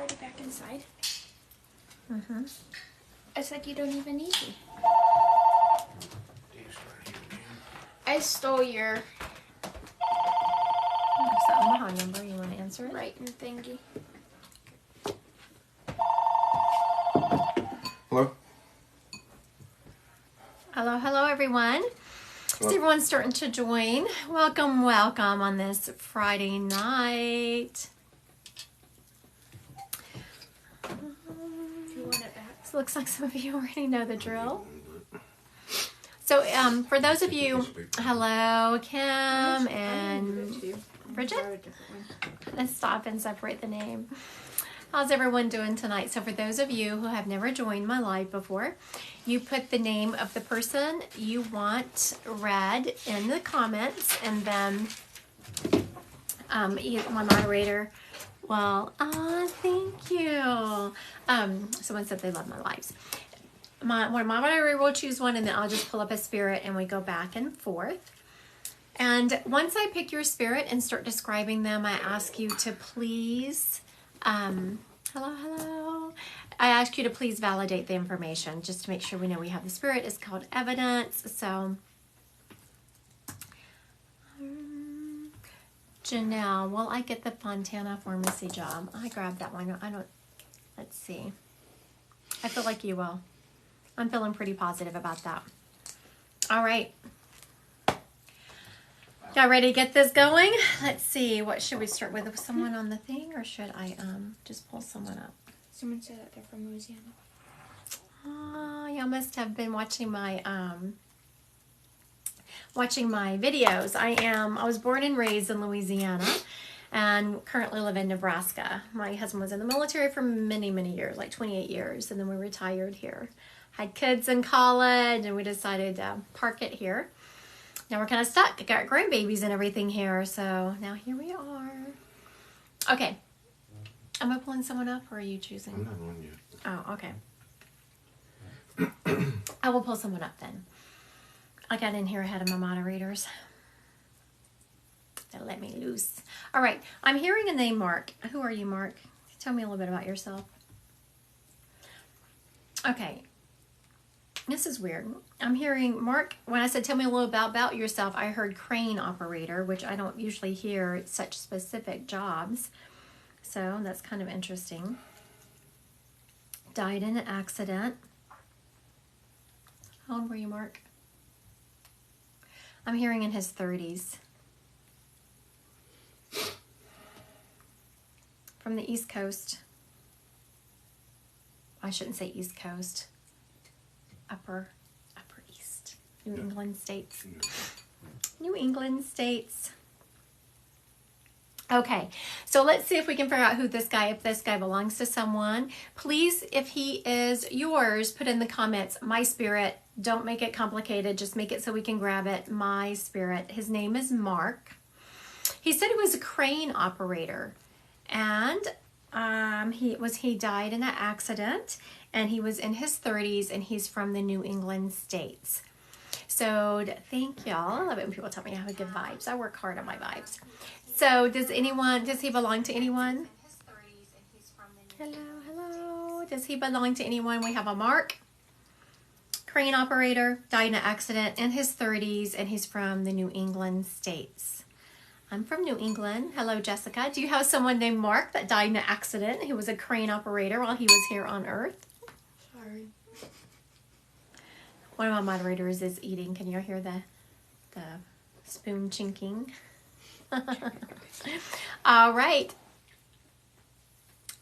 already back inside. It's like you don't even need me. I stole your Omaha number. You want to answer it? writing thingy. Hello? Hello, hello, everyone. Hello. See, everyone's starting to join. Welcome, welcome on this Friday night. Do you want it back? So it looks like some of you already know the drill. So for those of you, hello, Kim and Bridget. Let's stop and separate the name. How's everyone doing tonight? So for those of you who have never joined my live before, you put the name of the person you want read in the comments, and then my moderator, thank you. Someone said they love my lives. My moderator will choose one, and then I'll just pull up a spirit, and we go back and forth. And once I pick your spirit and start describing them, I ask you to please, hello. I ask you to please validate the information, just to make sure we know we have the spirit. It's called evidence. So, Janelle, will I get the Fontana pharmacy job? I grabbed that one. Let's see. I feel like you will. I'm feeling pretty positive about that. All right. Y'all ready to get this going? Let's see. What should we start with? Someone on the thing, or should I just pull someone up? Someone said that they're from Louisiana. Y'all must have been watching my videos. I was born and raised in Louisiana and currently live in Nebraska. My husband was in the military for many, many years, like 28 years, and then we retired here. Had kids in college, and we decided to park it here. Now we're kind of stuck. I got grandbabies and everything here, so now here we are. Okay. Am I pulling someone up, or are you choosing? I'm not on yet. Oh, okay. I will pull someone up then. I got in here ahead of my moderators. They let me loose. All right. I'm hearing a name, Mark. Who are you, Mark? Tell me a little bit about yourself. Okay. This is weird. I'm hearing, Mark, when I said tell me a little about yourself, I heard crane operator, which I don't usually hear such specific jobs. So that's kind of interesting. Died in an accident. How old were you, Mark? I'm hearing in his 30s. From the East Coast. I shouldn't say East Coast. Upper East. New England states. New England states. Okay, so let's see if we can figure out if this guy belongs to someone. Please, if he is yours, put in the comments, my spirit. Don't make it complicated. Just make it so we can grab it. My spirit. His name is Mark. He said he was a crane operator. And he died in an accident. And he was in his 30s. And he's from the New England states. So thank y'all. I love it when people tell me I have good vibes. I work hard on my vibes. So does he belong to anyone? Hello. Does he belong to anyone? We have a Mark, crane operator, died in an accident in his 30s, and he's from the New England states. I'm from New England. Hello, Jessica. Do you have someone named Mark that died in an accident? He was a crane operator while he was here on Earth. Sorry. One of my moderators is eating. Can you hear the spoon chinking? All right.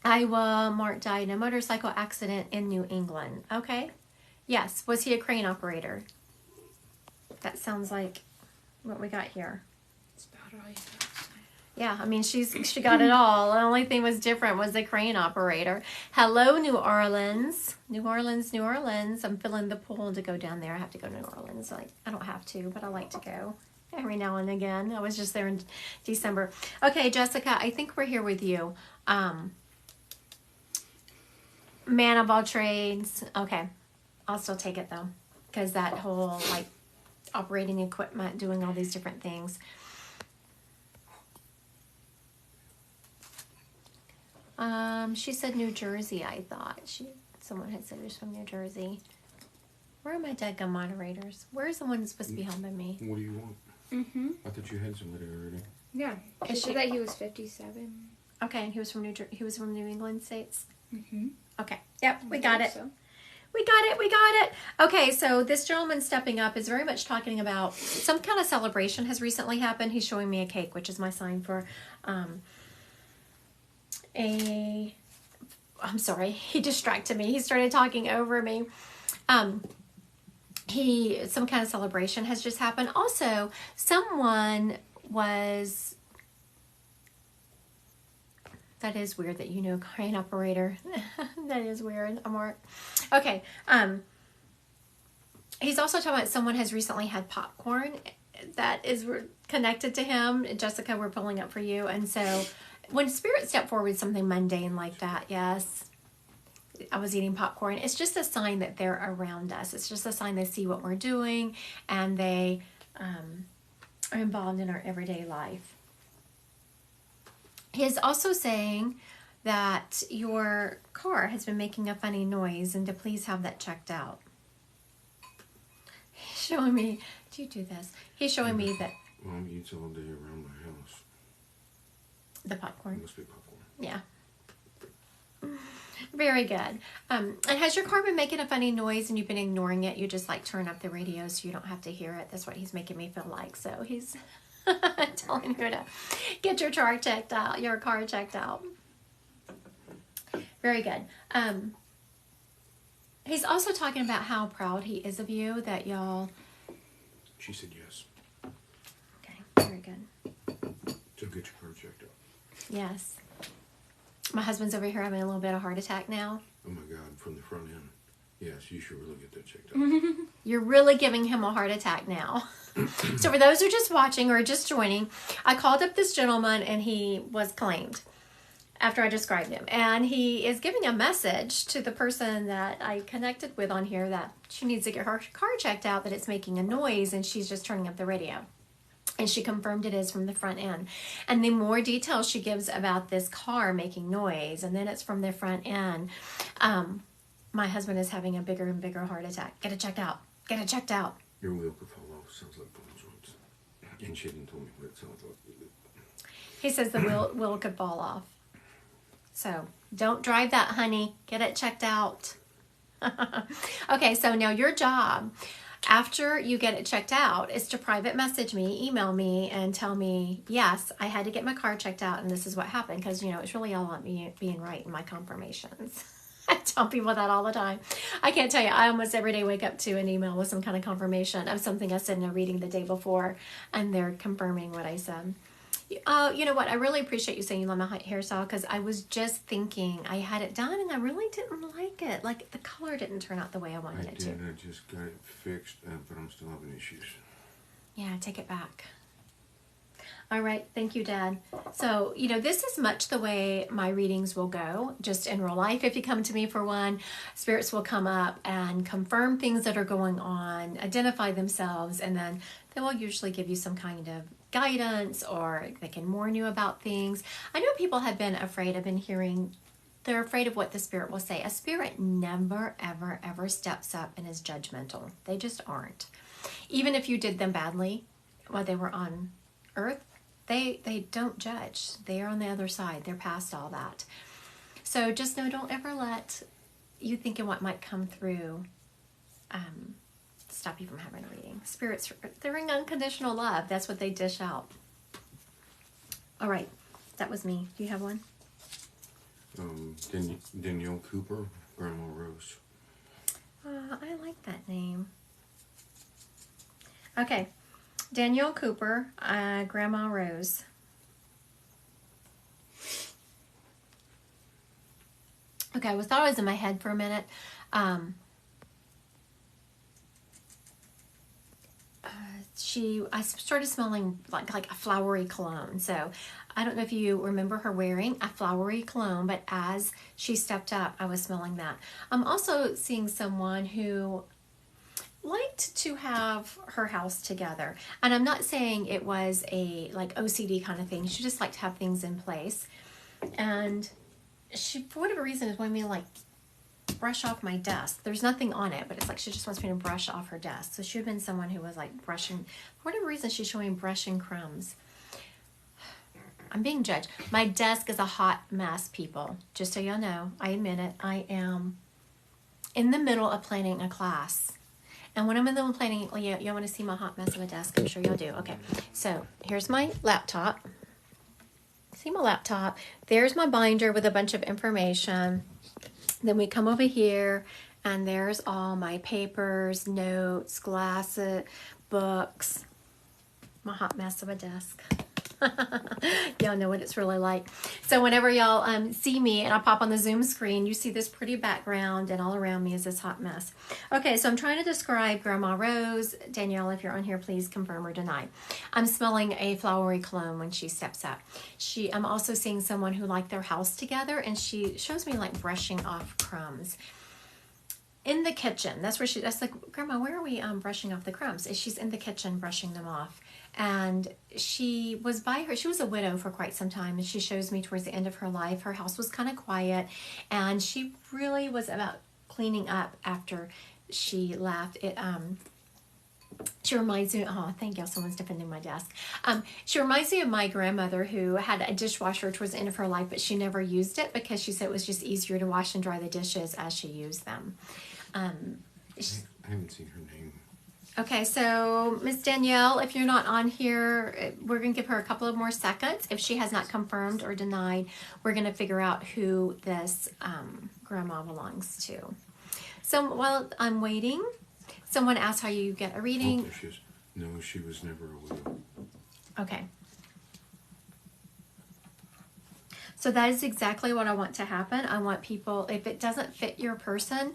Mark died in a motorcycle accident in New England. Okay. Yes. Was he a crane operator? That sounds like what we got here. That's about all you have to say. Yeah, I mean, she got it all. The only thing was different was the crane operator. Hello, New Orleans. New Orleans. I'm feeling the pull to go down there. I have to go to New Orleans. I don't have to, but I like to go every now and again. I was just there in December. Okay, Jessica, I think we're here with you. Man of all trades. Okay, I'll still take it though, because that whole operating equipment, doing all these different things. She said New Jersey, I thought. Someone had said it was from New Jersey. Where are my deadgum moderators? Where's the one that's supposed to be held by me? What do you want? Mm-hmm. I thought you had somebody already. Yeah. She Is she- said that he was 57. Okay, and he was from New England states. Mm-hmm. Okay. Yep, we got it. We got it. Okay, so this gentleman stepping up is very much talking about some kind of celebration has recently happened. He's showing me a cake, which is my sign for I'm sorry, he distracted me. He started talking over me. Some kind of celebration has just happened. Also, someone was, that is weird that you know crane operator. That is weird. Okay. He's also talking about someone has recently had popcorn that is connected to him. Jessica, we're pulling up for you. And so when Spirit stepped forward with something mundane like that, yes, I was eating popcorn. It's just a sign that they're around us. It's just a sign they see what we're doing and they are involved in our everyday life. He's also saying that your car has been making a funny noise and to please have that checked out. He's showing me, do you do this? He's showing me that Mom eats all day around my house. the It popcorn. must be popcorn. Yeah. Very good. And has your car been making a funny noise and you've been ignoring it? You just like turn up the radio so you don't have to hear it. That's what he's making me feel like. So he's telling you to get your car checked out. Very good. He's also talking about how proud he is of you, that y'all... She said yes. Okay, very good. So get your car checked out. Yes. My husband's over here having a little bit of heart attack now. Oh my God, from the front end. Yes, you should really get that checked out. You're really giving him a heart attack now. So for those who are just watching or just joining, I called up this gentleman and he was claimed after I described him. And he is giving a message to the person that I connected with on here that she needs to get her car checked out, that it's making a noise and she's just turning up the radio. And she confirmed it is from the front end. And the more details she gives about this car making noise, and then it's from the front end, my husband is having a bigger and bigger heart attack. Get it checked out. Get it checked out. Your wheel could fall off. Sounds like bone joints. And she didn't tell me what it sounds like. He says the wheel could fall off. So don't drive that, honey. Get it checked out. Okay, so now your job, after you get it checked out, is to private message me, email me, and tell me, yes, I had to get my car checked out, and this is what happened. Because, you know, it's really all about me being right in my confirmations. I tell people that all the time. I can't tell you, I almost every day wake up to an email with some kind of confirmation of something I said in a reading the day before, and they're confirming what I said. You know what? I really appreciate you saying you love my hairstyle, because I was just thinking I had it done and I really didn't like it. Like the color didn't turn out the way I wanted it to. I just got it fixed, but I'm still having issues. Yeah, take it back. All right. Thank you, Dad. So, you know, this is much the way my readings will go, just in real life. If you come to me for one, spirits will come up and confirm things that are going on, identify themselves, and then they will usually give you some kind of guidance, or they can warn you about things. I know people have been afraid. I've been hearing they're afraid of what the spirit will say. A spirit never, ever, ever steps up and is judgmental. They just aren't. Even if you did them badly while they were on earth, they don't judge. They are on the other side. They're past all that. So just know, don't ever let you thinking what might come through stop you from having a reading. Spirits, they're in unconditional love. That's what they dish out. All right. That was me. Do you have one? Danielle Cooper, Grandma Rose. I like that name. Okay. Danielle Cooper, Grandma Rose. Okay, I thought I was in my head for a minute. I started smelling like a flowery cologne. So I don't know if you remember her wearing a flowery cologne, but as she stepped up, I was smelling that. I'm also seeing someone who liked to have her house together. And I'm not saying it was a like OCD kind of thing. She just liked to have things in place. And she, for whatever reason, is wanting me to like brush off my desk. There's nothing on it, but it's like she just wants me to brush off her desk. So she would have been someone who was like brushing, for whatever reason, she's showing brushing crumbs. I'm being judged. My desk is a hot mess, people. Just so y'all know, I admit it. I am in the middle of planning a class. And when I'm in the middle of planning, well, y'all want to see my hot mess of a desk? I'm sure y'all do. Okay, so here's my laptop. See my laptop? There's my binder with a bunch of information. Then we come over here, and there's all my papers, notes, glasses, books. My hot mess of a desk. Y'all know what it's really like. So whenever y'all see me and I pop on the Zoom screen, you see this pretty background, and all around me is this hot mess. Okay, so I'm trying to describe Grandma Rose. Danielle, if you're on here, please confirm or deny. I'm smelling a flowery cologne when she steps up. I'm also seeing someone who liked their house together, and she shows me like brushing off crumbs. In the kitchen, that's like, Grandma, where are we brushing off the crumbs? She's in the kitchen brushing them off. And she was a widow for quite some time, and she shows me towards the end of her life, her house was kind of quiet, and she really was about cleaning up after she left. She reminds me, oh, thank you, someone's defending my desk. She reminds me of my grandmother, who had a dishwasher towards the end of her life, but she never used it because she said it was just easier to wash and dry the dishes as she used them. I haven't seen her name. Okay, so Miss Danielle, if you're not on here, we're going to give her a couple of more seconds. If she has not confirmed or denied, we're going to figure out who this grandma belongs to. So while I'm waiting, someone asked how you get a reading. Oh, there she is. No, she was never a widow. Okay. So that is exactly what I want to happen. I want people, if it doesn't fit your person,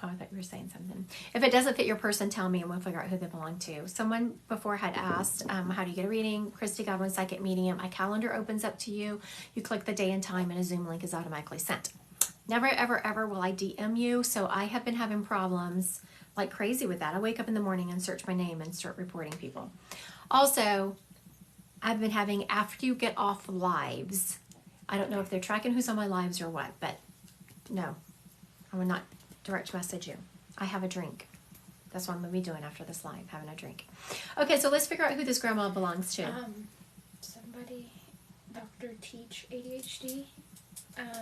oh, I thought you were saying something. If it doesn't fit your person, tell me and we'll figure out who they belong to. Someone before had asked, how do you get a reading? Christy Godwin, Psychic Medium. A calendar opens up to you. You click the day and time, and a Zoom link is automatically sent. Never, ever, ever will I DM you. So I have been having problems like crazy with that. I wake up in the morning and search my name and start reporting people. Also, I've been having, after you get off lives, I don't know if they're tracking who's on my lives or what, but no, I will not direct message you. I have a drink. That's what I'm going to be doing after this live, having a drink. Okay, so let's figure out who this grandma belongs to. Somebody, Dr. Teach ADHD.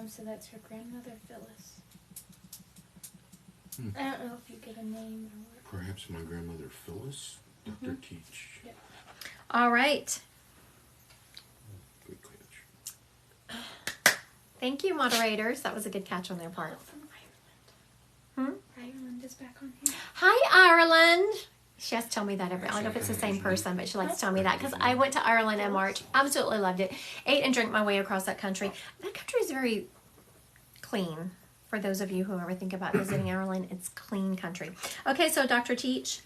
So that's her grandmother, Phyllis. I don't know if you get a name or what. Perhaps my grandmother Phyllis, Dr. Teach. Yep. All right. Good catch. Thank you, moderators. That was a good catch on their part. From Ireland. Ireland is back on here. Hi, Ireland. She has to tell me that I don't know if it's the same person, but she likes to tell me that because I went to Ireland in March. Absolutely loved it. Ate and drank my way across that country. That country is very clean. For those of you who ever think about visiting Ireland, it's clean country. Okay, so Dr. Teach,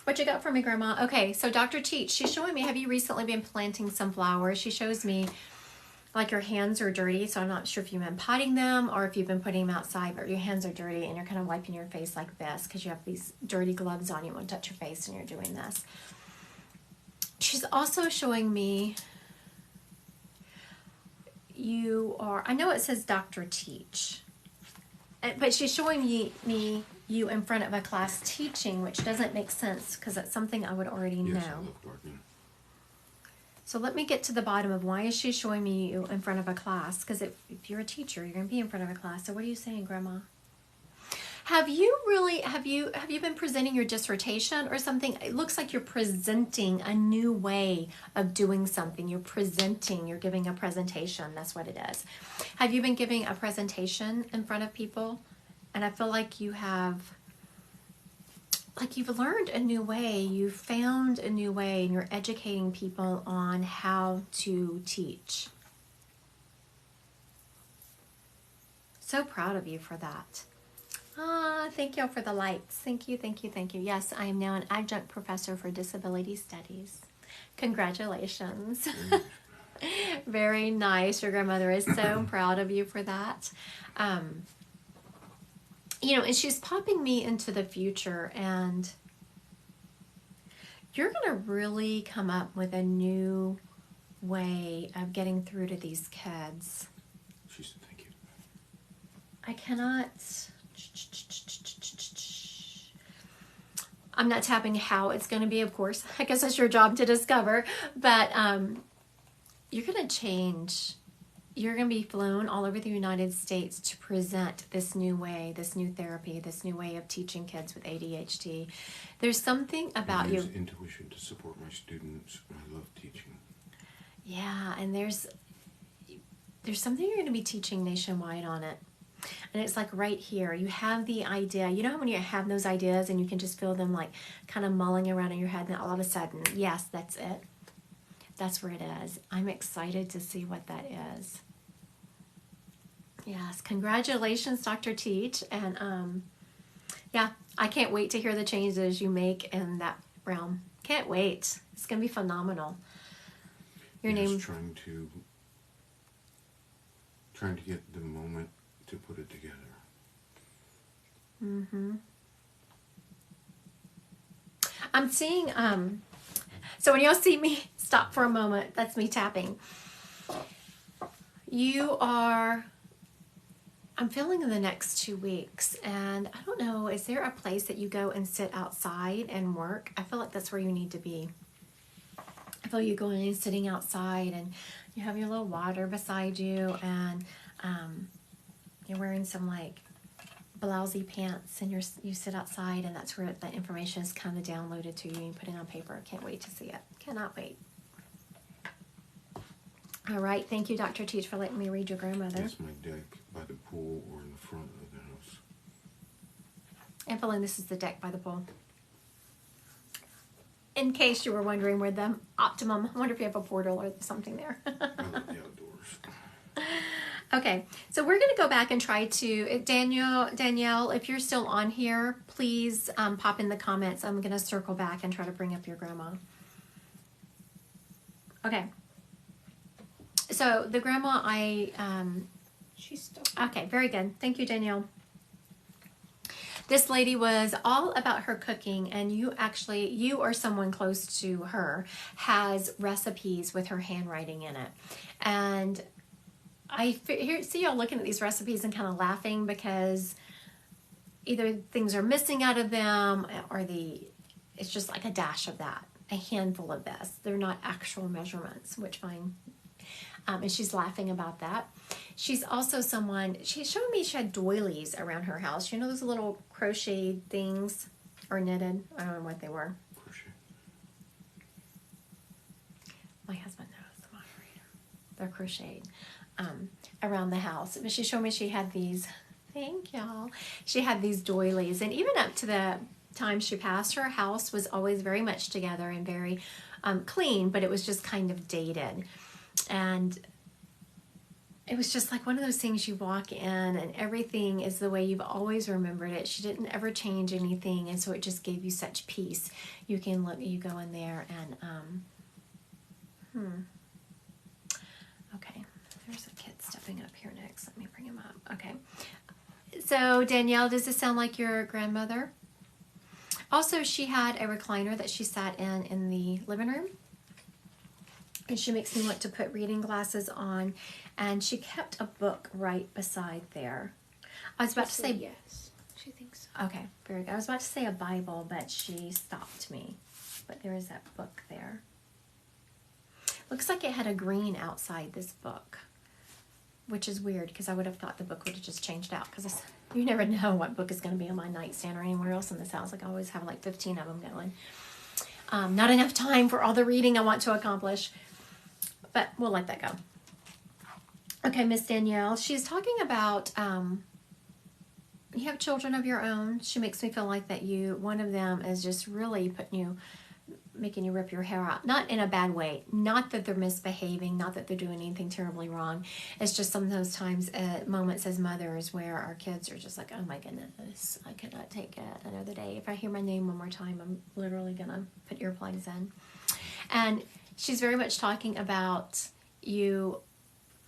what you got for me, Grandma? Okay, so Dr. Teach, she's showing me, have you recently been planting some flowers? She shows me like your hands are dirty, so I'm not sure if you've been potting them or if you've been putting them outside, but your hands are dirty and you're kind of wiping your face like this because you have these dirty gloves on. You won't touch your face and you're doing this. She's also showing me you are, I know it says Dr. Teach, but she's showing me you in front of a class teaching, which doesn't make sense because that's something I would already Yes, know. I love gardening. So let me get to the bottom of why is she showing me you in front of a class? Because if you're a teacher, you're going to be in front of a class. So what are you saying, Grandma? Have you been presenting your dissertation or something? It looks like you're presenting a new way of doing something. You're giving a presentation. That's what it is. Have you been giving a presentation in front of people? And I feel like you've learned a new way, you've found a new way, and you're educating people on how to teach. So proud of you for that. Thank y'all for the lights. Thank you, thank you, thank you. Yes, I am now an adjunct professor for disability studies. Congratulations. Very nice. Your grandmother is so proud of you for that. And she's popping me into the future, and you're going to really come up with a new way of getting through to these kids. She said thank you. I cannot... I'm not tapping how it's going to be, of course. I guess that's your job to discover. But you're going to change. You're going to be flown all over the United States to present this new way, this new therapy, this new way of teaching kids with ADHD. There's something about I you. use intuition to support my students. I love teaching. Yeah, and there's something you're going to be teaching nationwide on it. And it's like right here, you have the idea. You know when you have those ideas and you can just feel them like kind of mulling around in your head, and all of a sudden, yes, that's it. That's where it is. I'm excited to see what that is. Yes, congratulations, Dr. Teach. And yeah, I can't wait to hear the changes you make in that realm. Can't wait. It's going to be phenomenal. Your name? Trying to get the moment to put it together. Mm-hmm. I'm seeing, so when y'all see me stop for a moment, that's me tapping. I'm feeling in the next 2 weeks, and I don't know, is there a place that you go and sit outside and work? I feel like that's where you need to be. I feel you going and sitting outside, and you have your little water beside you, and you're wearing some like blousy pants, and you sit outside, and that's where the information is kind of downloaded to you, and you put it on paper. I can't wait to see it. Cannot wait. All right. Thank you, Dr. Teach, for letting me read your grandmother. That's my deck by the pool or in the front of the house. And feeling this is the deck by the pool. In case you were wondering where the optimum, I wonder if you have a portal or something there. I love the outdoors. Okay, so we're going to go back and try to, Danielle, if you're still on here, please pop in the comments. I'm going to circle back and try to bring up your grandma. Okay. So the grandma, She's still. okay, very good. Thank you, Danielle. This lady was all about her cooking, and you or someone close to her has recipes with her handwriting in it. And I see y'all looking at these recipes and kind of laughing because either things are missing out of them or it's just like a dash of that, a handful of this. They're not actual measurements, which fine. And she's laughing about that. She's also she showed me she had doilies around her house. You know those little crocheted things or knitted? I don't know what they were. Crochet. My husband knows, the moderator. They're crocheted around the house. But she showed me she had these, thank y'all. She had these doilies. And even up to the time she passed, her house was always very much together and very clean, but it was just kind of dated. And it was just like one of those things you walk in and everything is the way you've always remembered it. She didn't ever change anything, and so it just gave you such peace. You go in there and okay, there's a kid stepping up here next. Let me bring him up. Okay, so Danielle, does this sound like your grandmother? Also, she had a recliner that she sat in the living room. And she makes me want to put reading glasses on. And she kept a book right beside there. I was about to say yes. She thinks so. Okay, very good. I was about to say a Bible, but she stopped me. But there is that book there. Looks like it had a green outside this book, which is weird because I would have thought the book would have just changed out because you never know what book is going to be on my nightstand or anywhere else in this house. Like I always have like 15 of them going. Not enough time for all the reading I want to accomplish. But we'll let that go. Okay, Miss Danielle, she's talking about you have children of your own. She makes me feel like that one of them is just really making you rip your hair out. Not in a bad way. Not that they're misbehaving. Not that they're doing anything terribly wrong. It's just some of those times, moments as mothers where our kids are just like, oh my goodness, I cannot take it another day. If I hear my name one more time, I'm literally going to put earplugs in. And she's very much talking about you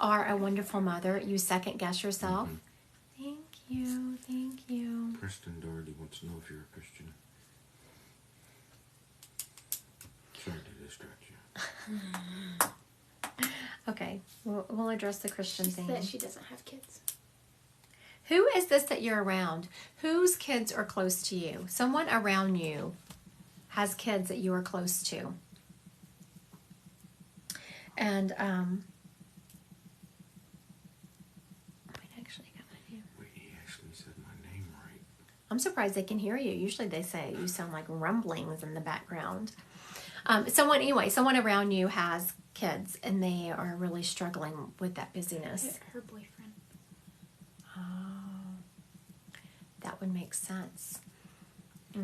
are a wonderful mother. You second guess yourself. Mm-hmm. Thank you. Preston Doherty wants to know if you're a Christian. Sorry to distract you. Okay, we'll address the Christian She thing. said she doesn't have kids. Who is this that you're around? Whose kids are close to you? Someone around you has kids that you are close to. And wait, actually got my name. Wait, he actually said my name right. I'm surprised they can hear you. Usually they say you sound like rumblings in the background. Someone around you has kids and they are really struggling with that busyness. Her boyfriend. Oh, that would make sense. I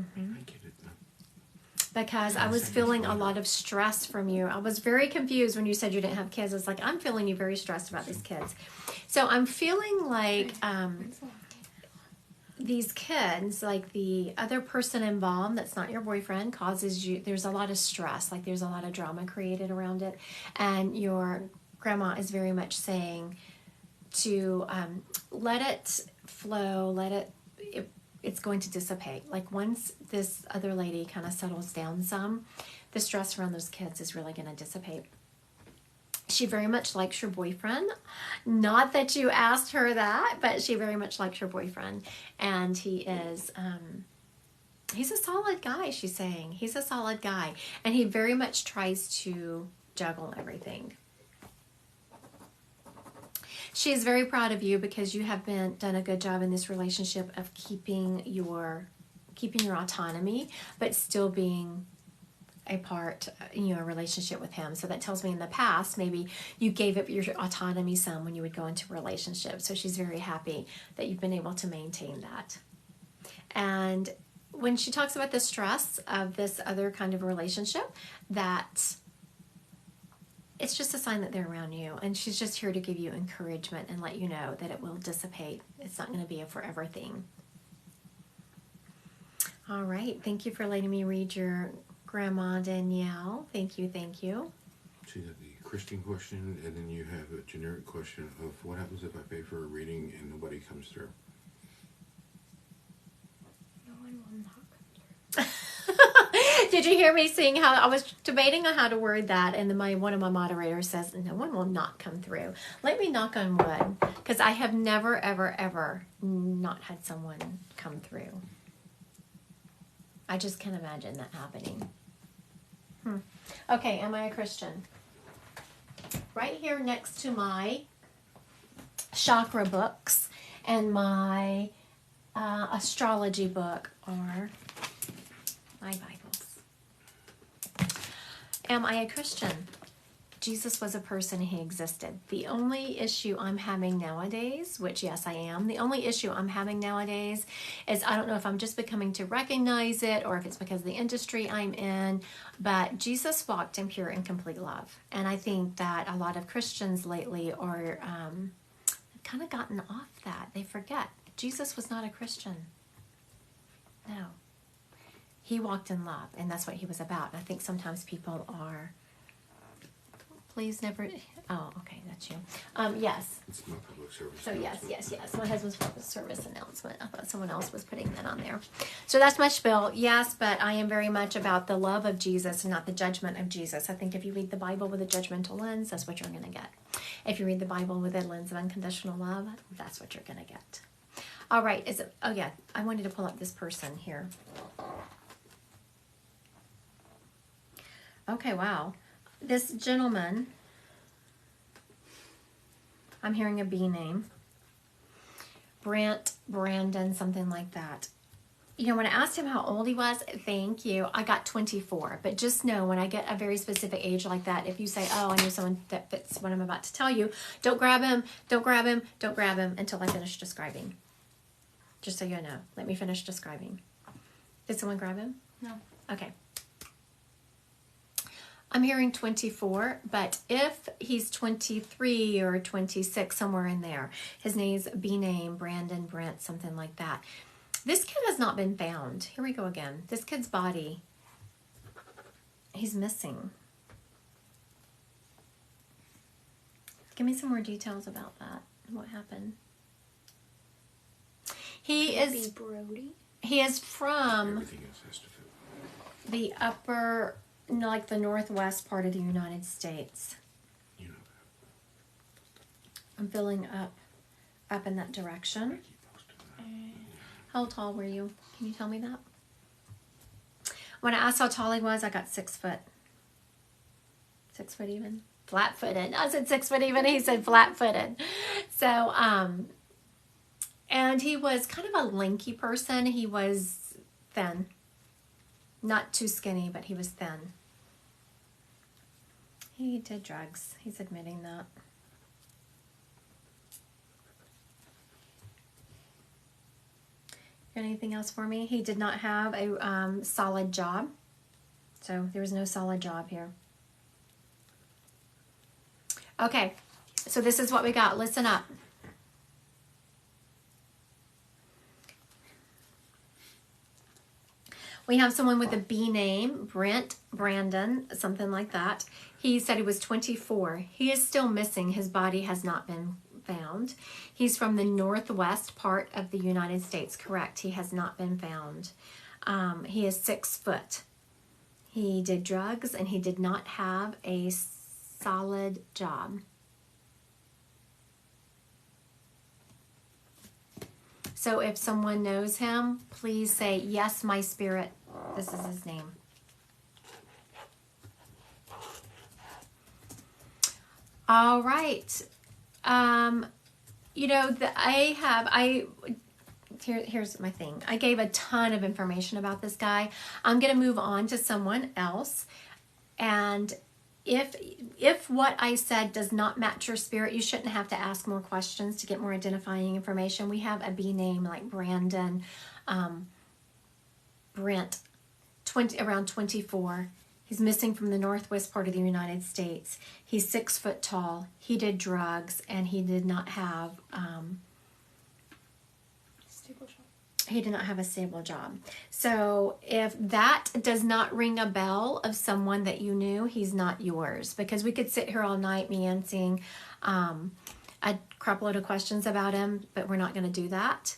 get it now. Because I was feeling a lot of stress from you. I was very confused when you said you didn't have kids. It's like, I'm feeling you very stressed about these kids. So I'm feeling like these kids, like the other person involved that's not your boyfriend, causes you, there's a lot of stress, like there's a lot of drama created around it. And your grandma is very much saying to let it flow, it's going to dissipate. Like once this other lady kind of settles down some, the stress around those kids is really going to dissipate. She very much likes your boyfriend. Not that you asked her that, but she very much likes your boyfriend. And he is, he's a solid guy, she's saying. He's a solid guy. And he very much tries to juggle everything. She is very proud of you because you have done a good job in this relationship of keeping your autonomy, but still being a part, a relationship with him. So that tells me in the past, maybe you gave up your autonomy some when you would go into a relationship. So she's very happy that you've been able to maintain that. And when she talks about the stress of this other kind of relationship, that it's just a sign that they're around you. And she's just here to give you encouragement and let you know that it will dissipate. It's not going to be a forever thing. All right. Thank you for letting me read your Grandma Danielle. Thank you. Thank you. So you have the Christian question, and then you have a generic question of what happens if I pay for a reading and nobody comes through? No one will not come through. Did you hear me saying how I was debating on how to word that, and then one of my moderators says no one will not come through. Let me knock on wood, because I have never, ever, ever not had someone come through. I just can't imagine that happening. Okay, am I a Christian? Right here next to my chakra books and my astrology book are my Bibles. Am I a Christian? Jesus was a person, he existed. The only issue I'm having nowadays, which yes I am, the only issue I'm having nowadays is I don't know if I'm just becoming to recognize it or if it's because of the industry I'm in, but Jesus walked in pure and complete love. And I think that a lot of Christians lately are kind of gotten off that. They forget Jesus was not a Christian. No. He walked in love, and that's what he was about. And I think sometimes people are... Please never... Oh, okay, that's you. Yes. It's my public service. So yes. My husband's public service announcement. I thought someone else was putting that on there. So that's my spiel. Yes, but I am very much about the love of Jesus and not the judgment of Jesus. I think if you read the Bible with a judgmental lens, that's what you're going to get. If you read the Bible with a lens of unconditional love, that's what you're going to get. All right. Oh, yeah. I wanted to pull up this person here. Okay, wow. This gentleman, I'm hearing a B name. Brandon, something like that. When I asked him how old he was, thank you, I got 24. But just know when I get a very specific age like that, if you say, oh, I know someone that fits what I'm about to tell you, don't grab him until I finish describing. Just so you know. Let me finish describing. Did someone grab him? No. Okay. I'm hearing 24, but if he's 23 or 26, somewhere in there, his name's B name, Brandon, Brent, something like that. This kid has not been found. Here we go again. This kid's body, he's missing. Give me some more details about that. What happened? He is Brody. He is from Everything else has to fit. the upper, like the northwest part of the United States. You know I'm filling up in that direction. How tall were you? Can you tell me that? When I asked how tall he was, I got 6 foot. 6 foot even? Flat-footed. I said 6 foot even. He said flat-footed. So, and he was kind of a lanky person. He was thin. Not too skinny, but he was thin. He did drugs. He's admitting that. Got anything else for me? He did not have a solid job. So there was no solid job here. Okay, so this is what we got. Listen up. We have someone with a B name, Brent, Brandon, something like that. He said he was 24. He is still missing. His body has not been found. He's from the northwest part of the United States. Correct. He has not been found. He is 6 foot. He did drugs and he did not have a solid job. So if someone knows him, please say, yes, my spirit. This is his name. All right. You know, here's my thing. I gave a ton of information about this guy. I'm going to move on to someone else. And if what I said does not match your spirit, you shouldn't have to ask more questions to get more identifying information. We have a B name like Brandon, Brent, around 24. He's missing from the northwest part of the United States. He's 6 foot tall. He did drugs and he did not have he did not have a stable job. So if that does not ring a bell of someone that you knew, he's not yours. Because we could sit here all night me answering a crap load of questions about him, but we're not going to do that.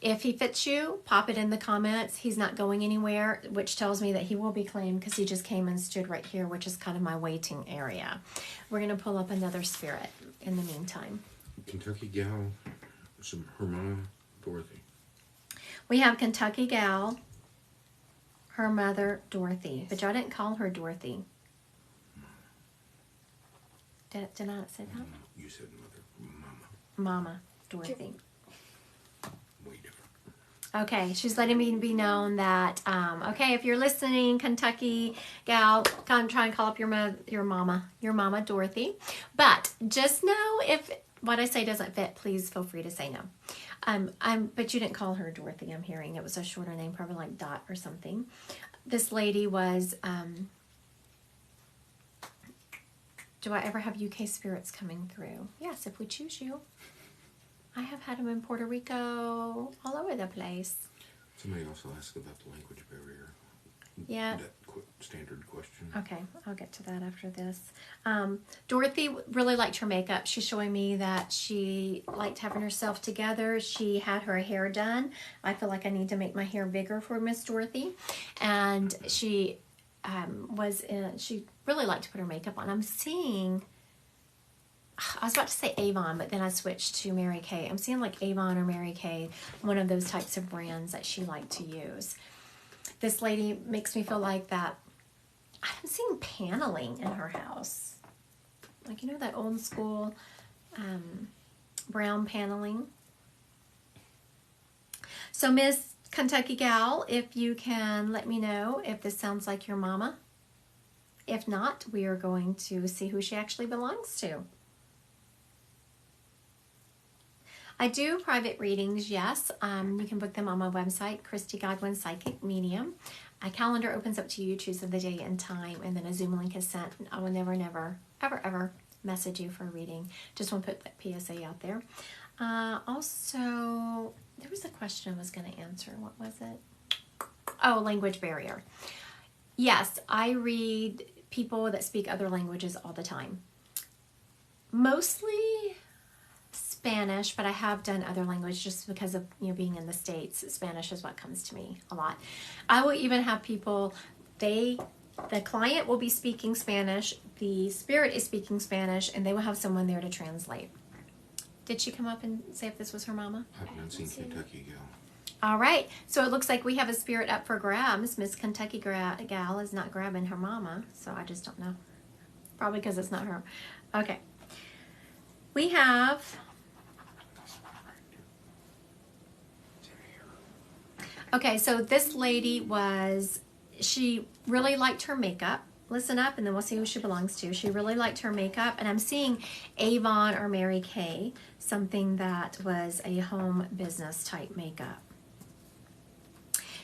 If he fits you, pop it in the comments. He's not going anywhere, which tells me that he will be claimed because he just came and stood right here, which is kind of my waiting area. We're going to pull up another spirit in the meantime. Kentucky gal, her mom, Dorothy. We have Kentucky gal, her mother, Dorothy. But y'all didn't call her Dorothy. Did I not say that? You said mother, Mama, Dorothy. Way different. Okay, she's letting me be known that, okay, if you're listening, Kentucky gal, come try and call up your mama, Dorothy. But just know if what I say doesn't fit, please feel free to say no. But you didn't call her Dorothy, I'm hearing. It was a shorter name, probably like Dot or something. This lady was, do I ever have UK spirits coming through? Yes, if we choose you. I have had them in Puerto Rico, all over the place. Somebody also asked about the language barrier. Yeah. That standard question. Okay, I'll get to that after this. Dorothy really liked her makeup. She's showing me that she liked having herself together. She had her hair done. I feel like I need to make my hair bigger for Miss Dorothy. And she she really liked to put her makeup on. I'm seeing, I was about to say Avon, but then I switched to Mary Kay. I'm seeing like Avon or Mary Kay, one of those types of brands that she liked to use. This lady makes me feel like that I'm seeing paneling in her house. Like, you know, that old school brown paneling. So Miss Kentucky gal, if you can let me know if this sounds like your mama. If not, we are going to see who she actually belongs to. I do private readings, yes. You can book them on my website, Christy Godwin Psychic Medium. A calendar opens up to you, choose the day and time, and then a Zoom link is sent. I will never, ever message you for a reading. Just want to put that PSA out there. Also, there was a question I was going to answer. What was it? Oh, language barrier. Yes, I read people that speak other languages all the time. Mostly Spanish, but I have done other language just because of being in the States. Spanish is what comes to me a lot. I will even have people, the client will be speaking Spanish, the spirit is speaking Spanish, and they will have someone there to translate. Did she come up and say if this was her mama? I've not seen Kentucky Gal. All right. So it looks like we have a spirit up for grabs. Miss Kentucky Gal is not grabbing her mama, so I just don't know. Probably because it's not her. Okay. We have... Okay, so this lady she really liked her makeup. Listen up, and then we'll see who she belongs to. She really liked her makeup, and I'm seeing Avon or Mary Kay, something that was a home business type makeup.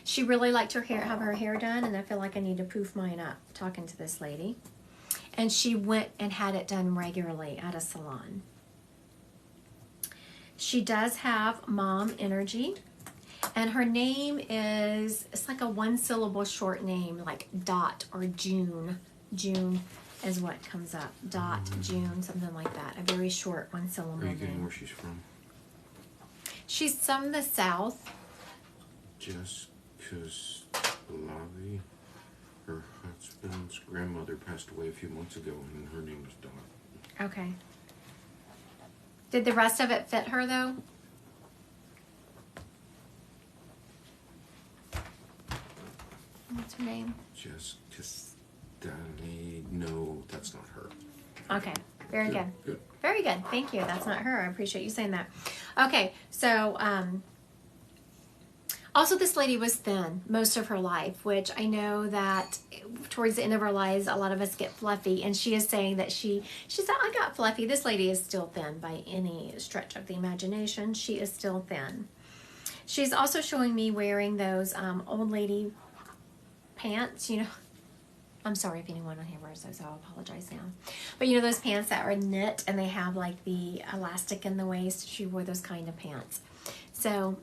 She really liked her hair, have her hair done, and I feel like I need to poof mine up talking to this lady. And she went and had it done regularly at a salon. She does have mom energy, and her name is, it's like a one-syllable short name, like Dot or June. June is what comes up. Dot, June, something like that. A very short one-syllable name. Are you getting where she's from? She's from the South. Just because Lavi, her husband's grandmother, passed away a few months ago, and her name was Dot. Okay. Did the rest of it fit her, though? What's her name? Just no, that's not her. Okay, very good. Good. Very good. Thank you. That's not her. I appreciate you saying that. Okay, so also this lady was thin most of her life, which I know that towards the end of her lives, a lot of us get fluffy, and she is saying that she said, I got fluffy. This lady is still thin by any stretch of the imagination. She is still thin. She's also showing me wearing those old lady pants, you know. I'm sorry if anyone on here wears those, I'll apologize now. But you know those pants that are knit and they have like the elastic in the waist? She wore those kind of pants. So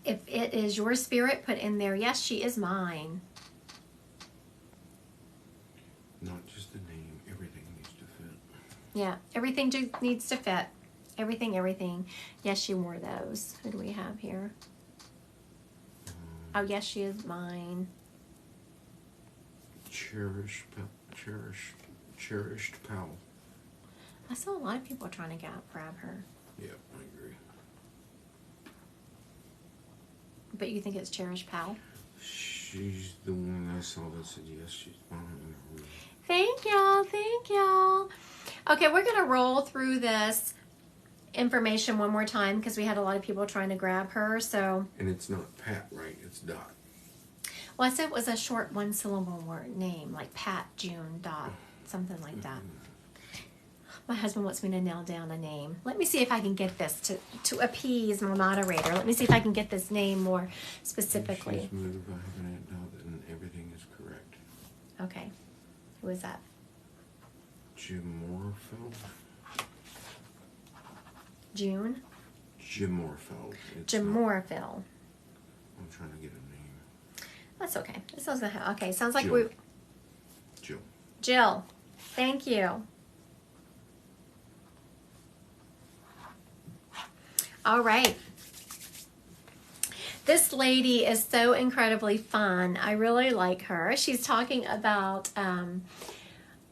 if it is your spirit, put in there, yes, she is mine. Not just the name, everything needs to fit. Yeah, everything needs to fit. Everything. Yes, she wore those. Who do we have here? Oh, yes, she is mine. Cherished pal. I saw a lot of people trying to grab her. Yeah, I agree. But you think it's cherished pal? She's the one I saw that said yes, she's mine. Thank y'all. Okay, we're gonna roll through this information one more time because we had a lot of people trying to grab her. So. And it's not Pat, right? It's Dot. Well, I said it was a short one-syllable word name, like Pat, June, Dot, something like that. My husband wants me to nail down a name. Let me see if I can get this to appease my moderator. Let me see if I can get this name more specifically. She's moved. I haven't know that everything is correct. Okay. Who is that? Jimorfeld. June? Jimorfeld. Jimorfeld. I'm trying to get a name. That's okay. It sounds like, okay, sounds like Jill. Jill. Thank you. All right. This lady is so incredibly fun. I really like her. She's talking about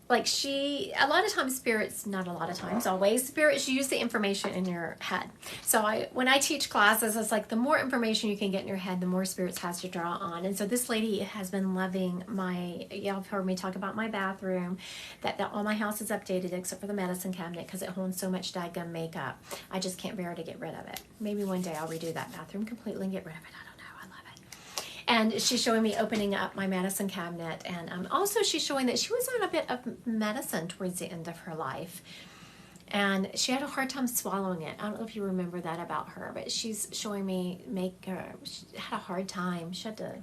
a lot of times spirits, not a lot of times, always, spirits use the information in your head. So when I teach classes, it's like the more information you can get in your head, the more spirits has to draw on. And so this lady has been loving y'all have heard me talk about my bathroom, that all my house is updated except for the medicine cabinet because it holds so much daggum makeup. I just can't bear to get rid of it. Maybe one day I'll redo that bathroom completely and get rid of it. I don't know. I love it. And she's showing me opening up my medicine cabinet. And also she's showing that she was on a bit of medicine towards the end of her life. And she had a hard time swallowing it. I don't know if you remember that about her, but she's showing me she had a hard time. She had to,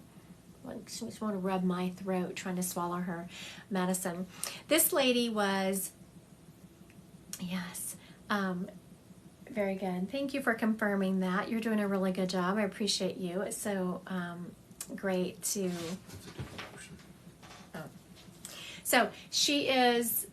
she just wanted to rub my throat trying to swallow her medicine. This lady was, yes, very good. Thank you for confirming that. You're doing a really good job. I appreciate you. It's so great to. That's a different person. Oh. So she was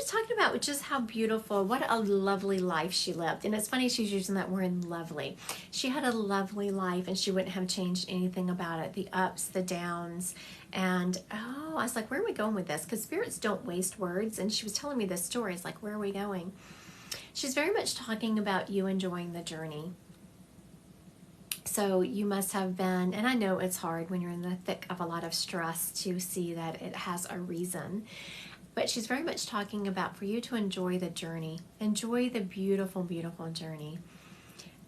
talking about just how beautiful, what a lovely life she lived. And it's funny she's using that word lovely. She had a lovely life and she wouldn't have changed anything about it. The ups, the downs. And I was like, where are we going with this? Because spirits don't waste words. And she was telling me this story. It's like, where are we going? She's very much talking about you enjoying the journey. So you must have been, and I know it's hard when you're in the thick of a lot of stress to see that it has a reason, but she's very much talking about for you to enjoy the journey, enjoy the beautiful, beautiful journey.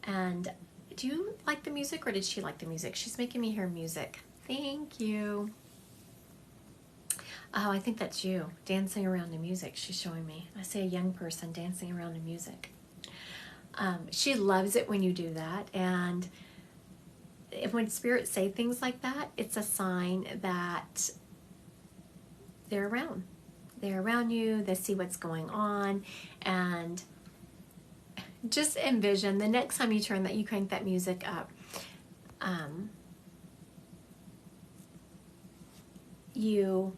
And do you like the music, or did she like the music? She's making me hear music. Thank you. Oh, I think that's you, dancing around the music, she's showing me. I see a young person dancing around the music. She loves it when you do that, and when spirits say things like that, it's a sign that they're around. They're around you, they see what's going on, and just envision the next time you crank that music up, you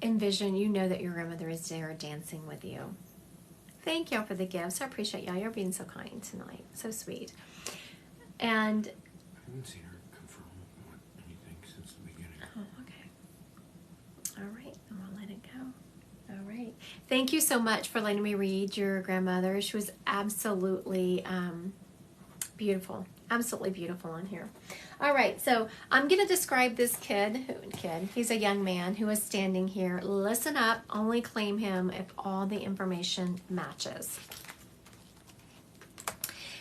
envision, you know that your grandmother is there dancing with you. Thank y'all for the gifts. I appreciate y'all. You're being so kind tonight. So sweet. And I haven't seen her confirm anything since the beginning. oh, okay. All right. I'm going to let it go. All right. Thank you so much for letting me read your grandmother. She was absolutely beautiful. Absolutely beautiful on here. All right, so I'm going to describe this kid. He's a young man who is standing here. Listen up. Only claim him if all the information matches.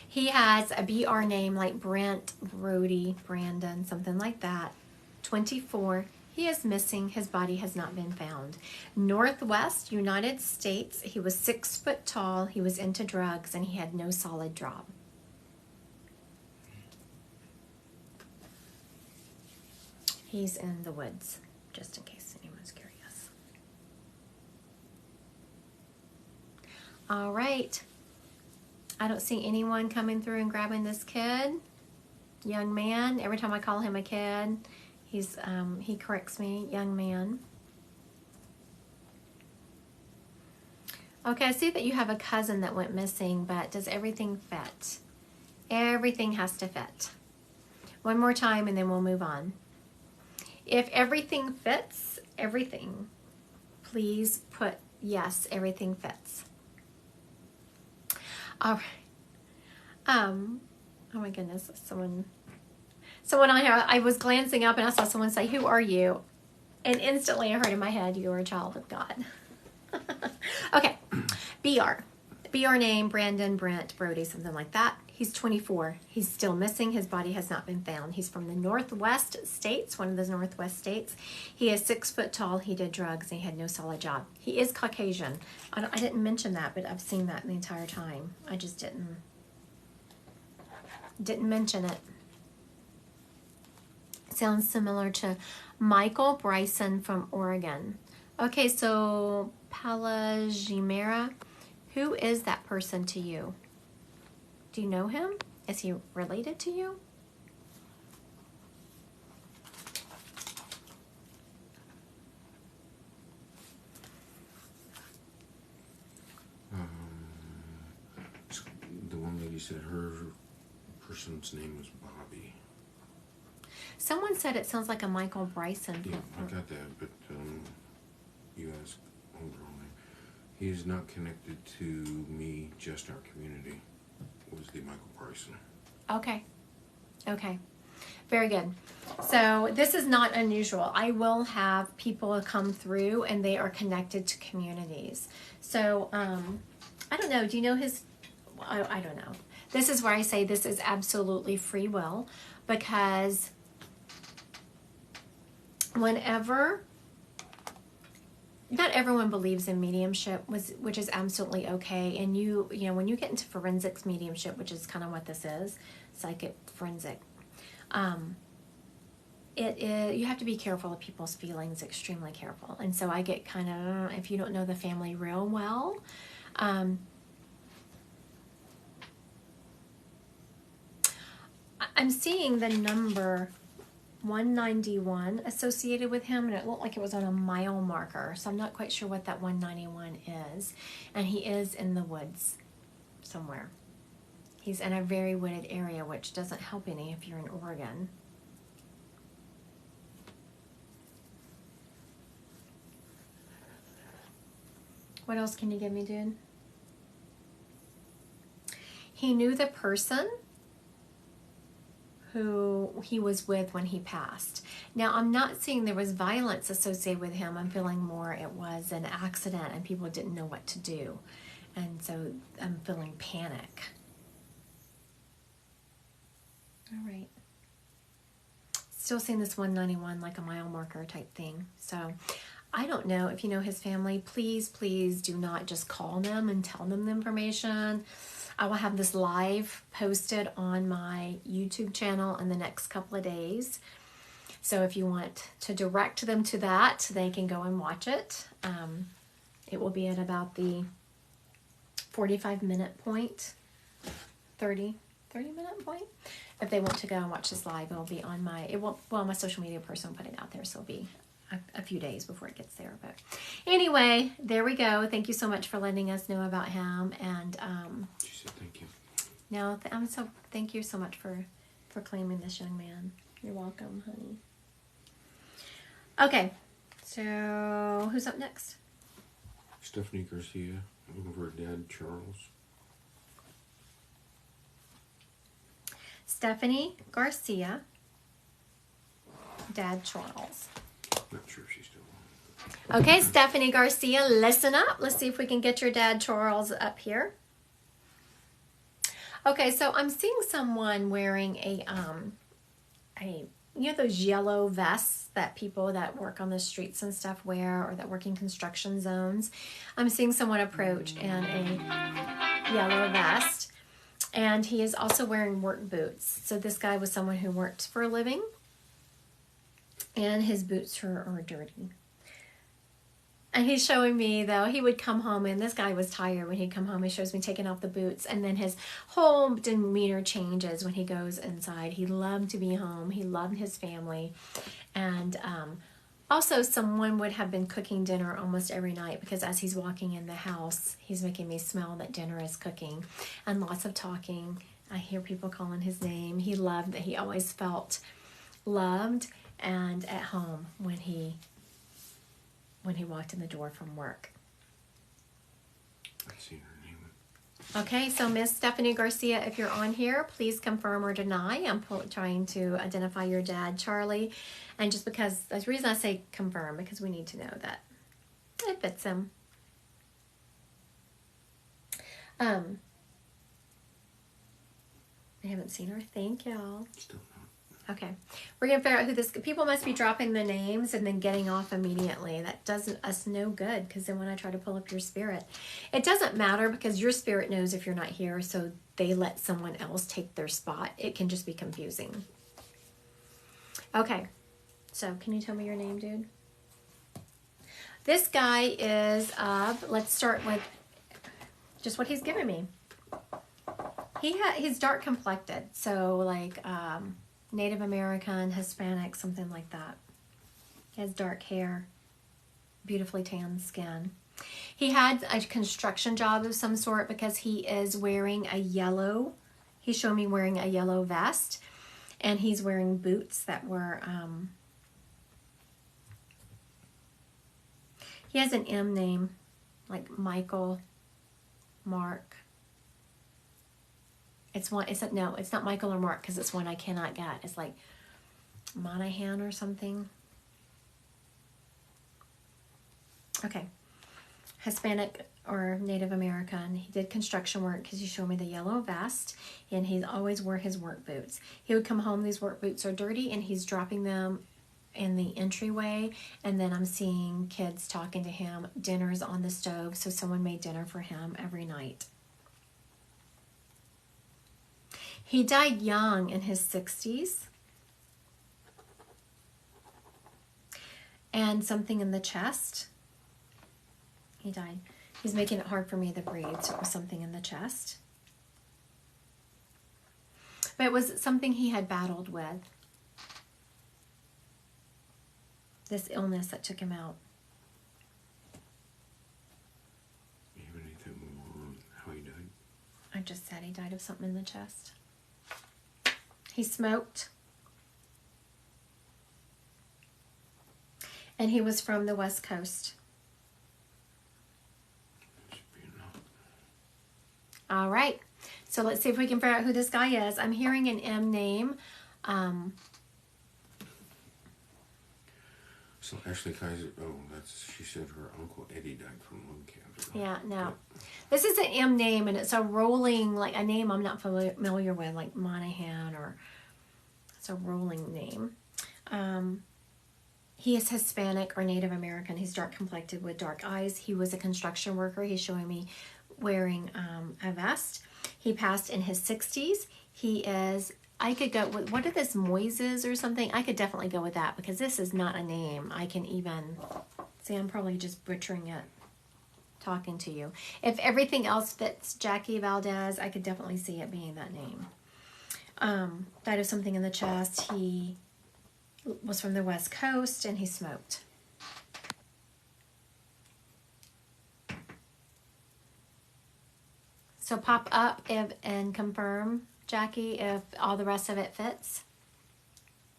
He has a BR name like Brent, Brody, Brandon, something like that. 24. He is missing. His body has not been found. Northwest United States. He was 6 foot tall. He was into drugs, and he had no solid job. He's in the woods, just in case anyone's curious. All right. I don't see anyone coming through and grabbing this kid. Young man. Every time I call him a kid, he corrects me. Young man. Okay, I see that you have a cousin that went missing, but does everything fit? Everything has to fit. One more time and then we'll move on. If everything fits, everything, please put yes, everything fits. All right. Oh my goodness, someone on here, I was glancing up and I saw someone say, "Who are you?" And instantly I heard in my head, "You are a child of God." Okay, BR name, Brandon, Brent, Brody, something like that. He's 24. He's still missing. His body has not been found. He's from the Northwest states, one of those Northwest states. He is 6 foot tall. He did drugs and he had no solid job. He is Caucasian. I didn't mention that, but I've seen that the entire time. I just didn't mention it. Sounds similar to Michael Bryson from Oregon. Okay, so Palajimera, who is that person to you? Do you know him? Is he related to you? The one lady said her person's name was Bobby. Someone said it sounds like a Michael Bryson. Yeah, I got that, but you asked overall name. He's not connected to me, just our community. Was the Michael Bryson. Okay. Very good. So this is not unusual. I will have people come through and they are connected to communities. So I don't know. Do you know his... I don't know. This is where I say this is absolutely free will, because whenever... Not everyone believes in mediumship, which is absolutely okay. And you know, when you get into forensics mediumship, which is kind of what this is, psychic forensic, you have to be careful of people's feelings, extremely careful. And so I get kind of, if you don't know the family real well, I'm seeing the number 191 associated with him, and it looked like it was on a mile marker, so I'm not quite sure what that 191 is. And he is in the woods somewhere. He's in a very wooded area, which doesn't help any if you're in Oregon. What else can you give me, dude? he knew the person who he was with when he passed. Now, I'm not seeing there was violence associated with him. I'm feeling more it was an accident and people didn't know what to do. And so I'm feeling panic. All right. Still seeing this 191 like a mile marker type thing. So I don't know if you know his family. Please, please do not just call them and tell them the information. I will have this live posted on my YouTube channel in the next couple of days. So if you want to direct them to that, they can go and watch it. It will be at about the 45-minute point, 30-minute point. If they want to go and watch this live, it'll be on my, my social media person will put it out there, so it'll be a few days before it gets there. But anyway, there we go. Thank you so much for letting us know about him. And She said thank you. no, thank you so much for claiming this young man. You're welcome, honey. Okay, so who's up next? Stephanie Garcia, looking for her dad, Charles. Stephanie Garcia, Dad Charles. Not sure if she's still on. Okay, Stephanie Garcia, listen up. Let's see if we can get your Dad Charles up here. Okay, so I'm seeing someone wearing a you know those yellow vests that people that work on the streets and stuff wear, or that work in construction zones. I'm seeing someone approach in a yellow vest, and he is also wearing work boots. So this guy was someone who worked for a living, and his boots are dirty. And he's showing me, though, he would come home, and this guy was tired when he'd come home. He shows me taking off the boots, and then his whole demeanor changes when he goes inside. He loved to be home. He loved his family. And also, someone would have been cooking dinner almost every night, because as he's walking in the house, he's making me smell that dinner is cooking. And lots of talking. I hear people calling his name. He loved that he always felt loved and at home when he walked in the door from work. I see her name. Okay, so Miss Stephanie Garcia, if you're on here, please confirm or deny. I'm trying to identify your dad, Charlie. And just because, the reason I say confirm, because we need to know that it fits him. I haven't seen her. Thank y'all. Still not. Okay, we're going to figure out who this... People must be dropping the names and then getting off immediately. That doesn't us no good, because then when I try to pull up your spirit, it doesn't matter, because your spirit knows if you're not here, so they let someone else take their spot. It can just be confusing. Okay, so can you tell me your name, dude? This guy is let's start with just what he's given me. He's dark complected, so like... Native American, Hispanic, something like that. He has dark hair, beautifully tanned skin. He had a construction job of some sort, because he is wearing a yellow, he showed me wearing a yellow vest, and he's wearing boots that were, he has an M name, like Michael, Mark. It's not Michael or Mark, because it's one I cannot get. It's like Monahan or something. Okay. Hispanic or Native American. He did construction work, because he showed me the yellow vest, and he always wore his work boots. He would come home, these work boots are dirty, and he's dropping them in the entryway, and then I'm seeing kids talking to him. Dinner's on the stove, so someone made dinner for him every night. He died young, in his 60s. And something in the chest. He died. He's making it hard for me to breathe, so it was something in the chest. But it was something he had battled with. This illness that took him out. You have anything more on how he died? I just said he died of something in the chest. He smoked. And he was from the West Coast. Should be enough. All right. So let's see if we can figure out who this guy is. I'm hearing an M name. So Ashley Kaiser, she said her Uncle Eddie died from lung cancer. Yeah, no. This is an M name, and it's a rolling, like a name I'm not familiar with, like Monahan, or it's a rolling name. He is Hispanic or Native American. He's dark complected with dark eyes. He was a construction worker. He's showing me wearing a vest. He passed in his 60s. He is, I could go with, what are this, Moises or something? I could definitely go with that because this is not a name. I can even, see, I'm probably just butchering it talking to you. If everything else fits Jackie Valdez, I could definitely see it being that name. Died of something in the chest. He was from the West Coast and he smoked. So pop up and confirm, Jackie, if all the rest of it fits.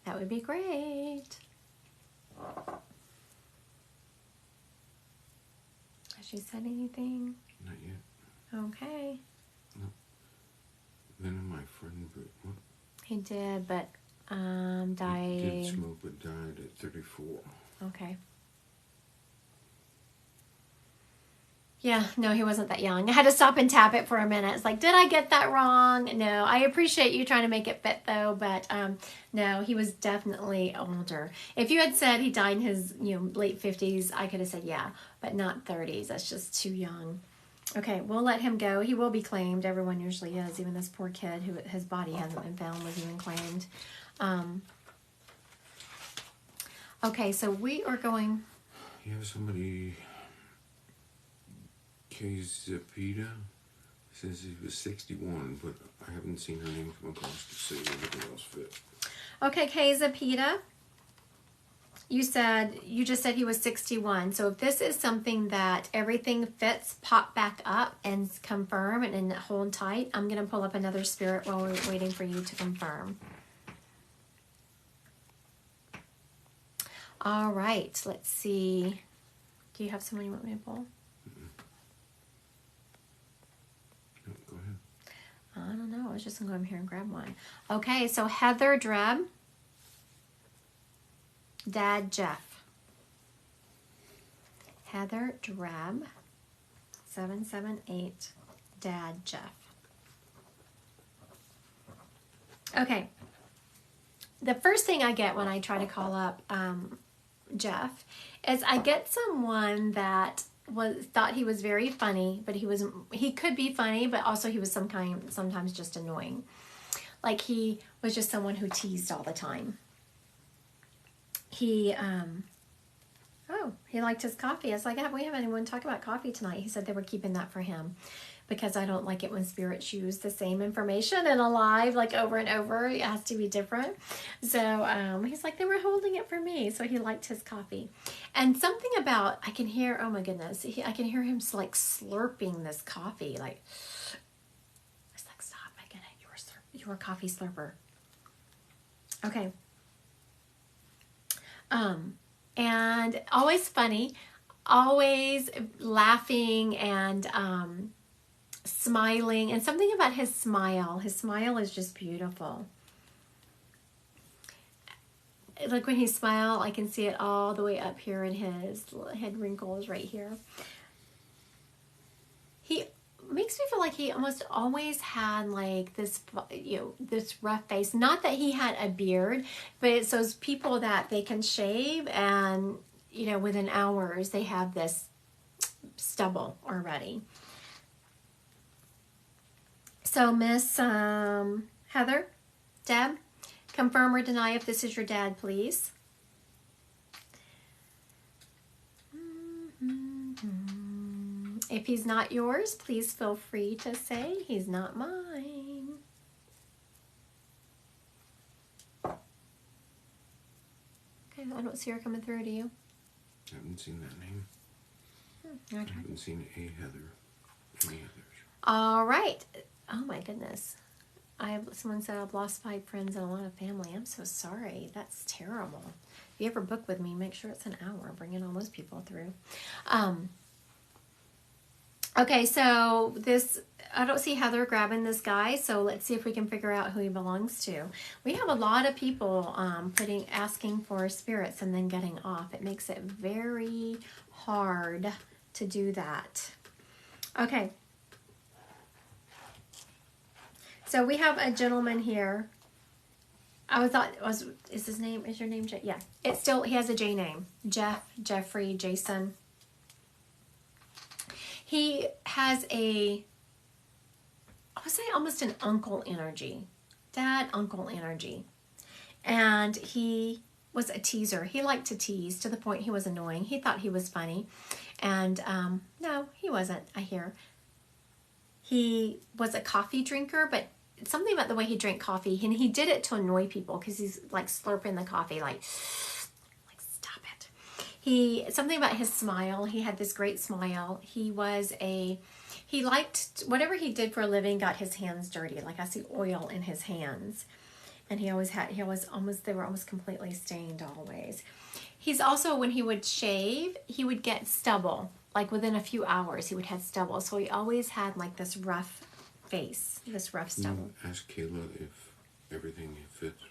That would be great. Has she said anything? Not yet. Okay. No. Then my friend, what? He did, but died. He did smoke, but died at 34. Okay. Yeah, no, he wasn't that young. I had to stop and tap it for a minute. It's like, did I get that wrong? No, I appreciate you trying to make it fit though, but no, he was definitely older. If you had said he died in his late 50s, I could have said yeah, but not 30s. That's just too young. Okay, we'll let him go. He will be claimed. Everyone usually is. Even this poor kid who his body hasn't been found was even claimed. Okay, so we are going. You have somebody. Kay Zapita says he was 61, but I haven't seen her name come across to see everything else fit. Okay, Kay Zapita. You just said he was 61. So if this is something that everything fits, pop back up and confirm and hold tight. I'm going to pull up another spirit while we're waiting for you to confirm. All right, let's see. Do you have someone you want me to pull? No, go ahead. I don't know. I was just going to go in here and grab one. Okay, so Heather Dreb. Dad Jeff. Heather Drab 778 Dad Jeff. Okay. The first thing I get when I try to call up Jeff is I get someone that thought he was very funny, but he could be funny, but also he was sometimes just annoying. Like he was just someone who teased all the time. He liked his coffee. I was like, we haven't even talked about coffee tonight. He said they were keeping that for him because I don't like it when spirits use the same information in a live, like over and over. It has to be different. So he's like, they were holding it for me. So he liked his coffee. And something about, I can hear, oh my goodness, I can hear him like slurping this coffee. Like, it's like, stop, I get it. You're a coffee slurper. Okay. And always funny, always laughing and smiling, and something about his smile. His smile is just beautiful. Like when he smiles, I can see it all the way up here in his head wrinkles right here. He makes me feel like he almost always had like this, this rough face. Not that he had a beard, but it's those people that they can shave and, within hours they have this stubble already. So Miss Heather, Deb, confirm or deny if this is your dad, please. If he's not yours, please feel free to say he's not mine. Okay, I don't see her coming through, do you? I haven't seen that name. Okay. I haven't seen a Heather. Any others? All right. Oh my goodness. Someone said I've lost 5 friends and a lot of family. I'm so sorry. That's terrible. If you ever book with me, make sure it's an hour. Bring in all those people through. Okay, so I don't see how they're grabbing this guy, so let's see if we can figure out who he belongs to. We have a lot of people asking for spirits and then getting off. It makes it very hard to do that. Okay. So we have a gentleman here. Is your name J? Yeah. He has a J name. Jeff, Jeffrey, Jason. He has I would say almost an uncle energy. Dad, uncle energy. And he was a teaser. He liked to tease to the point he was annoying. He thought he was funny. And no, he wasn't, I hear. He was a coffee drinker, but something about the way he drank coffee, and he did it to annoy people because he's like slurping the coffee like stop it. Something about his smile. He had this great smile. He liked whatever he did for a living, got his hands dirty. Like I see oil in his hands. And they were almost completely stained always. He's also, when he would shave, he would get stubble. Like within a few hours, he would have stubble. So he always had like this rough face, this rough stubble. Ask Kayla if everything fits.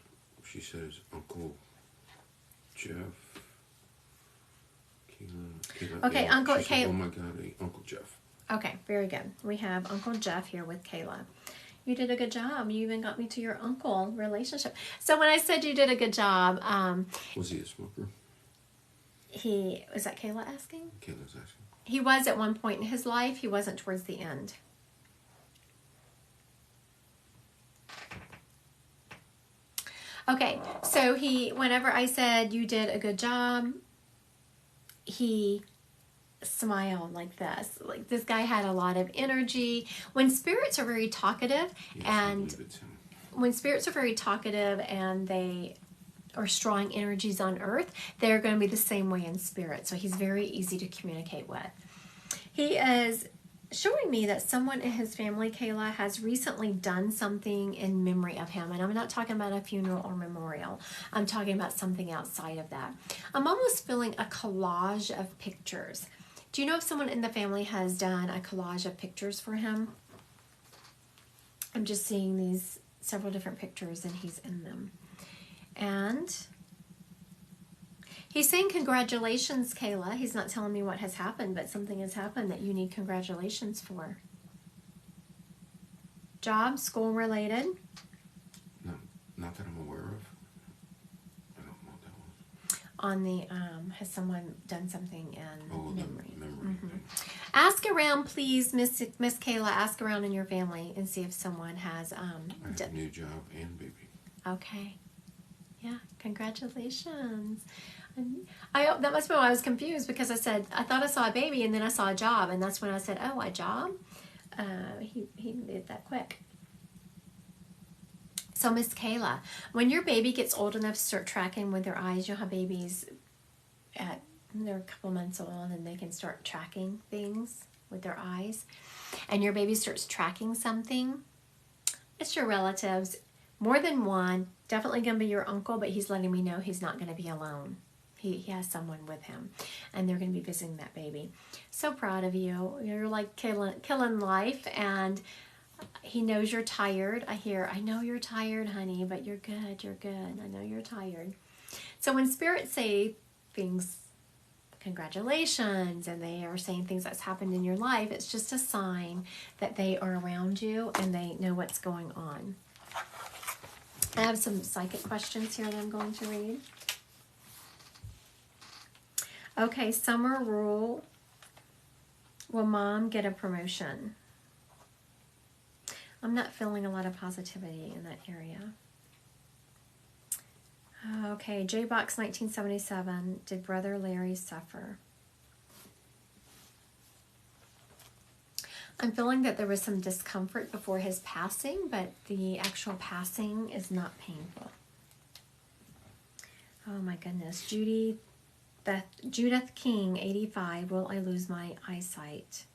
She says Uncle Jeff. Kayla. Okay, yeah, Uncle Kayla. Oh my God, Uncle Jeff. Okay, very good. We have Uncle Jeff here with Kayla. You did a good job. You even got me to your uncle relationship. So when I said you did a good job, was he a smoker? Was that Kayla asking? Kayla's asking. He was at one point in his life. He wasn't towards the end. Okay, so whenever I said you did a good job, he smiled like this. Like this guy had a lot of energy. When spirits are very talkative, and they are strong energies on earth, they're going to be the same way in spirit. So he's very easy to communicate with. He is showing me that someone in his family, Kayla, has recently done something in memory of him. And I'm not talking about a funeral or memorial. I'm talking about something outside of that. I'm almost feeling a collage of pictures. Do you know if someone in the family has done a collage of pictures for him? I'm just seeing these several different pictures and he's in them. And he's saying congratulations, Kayla. He's not telling me what has happened, but something has happened that you need congratulations for. Job, school related? No, not that I'm aware of. I don't know what that was. On the, has someone done something in memory? Mm-hmm. Ask around, please, Miss Kayla. Ask around in your family and see if someone has. I have a new job and baby. Okay. Yeah, congratulations. And that must be why I was confused, because I thought I saw a baby and then I saw a job, and that's when I said, oh, a job? He did that quick. So Miss Kayla, when your baby gets old enough to start tracking with their eyes, you'll have babies they're a couple months old and they can start tracking things with their eyes, and your baby starts tracking something, it's your relatives, more than one, definitely going to be your uncle, but he's letting me know he's not going to be alone. He has someone with him, and they're going to be visiting that baby. So proud of you. You're like killing life, and he knows you're tired. I know you're tired, honey, but you're good. You're good. I know you're tired. So when spirits say things, congratulations, and they are saying things that's happened in your life, it's just a sign that they are around you and they know what's going on. I have some psychic questions here that I'm going to read. Okay, summer rule. Will mom get a promotion? I'm not feeling a lot of positivity in that area. Okay, J-Box 1977. Did Brother Larry suffer? I'm feeling that there was some discomfort before his passing, but the actual passing is not painful. Oh my goodness. Judith King, 85. Will I lose my eyesight?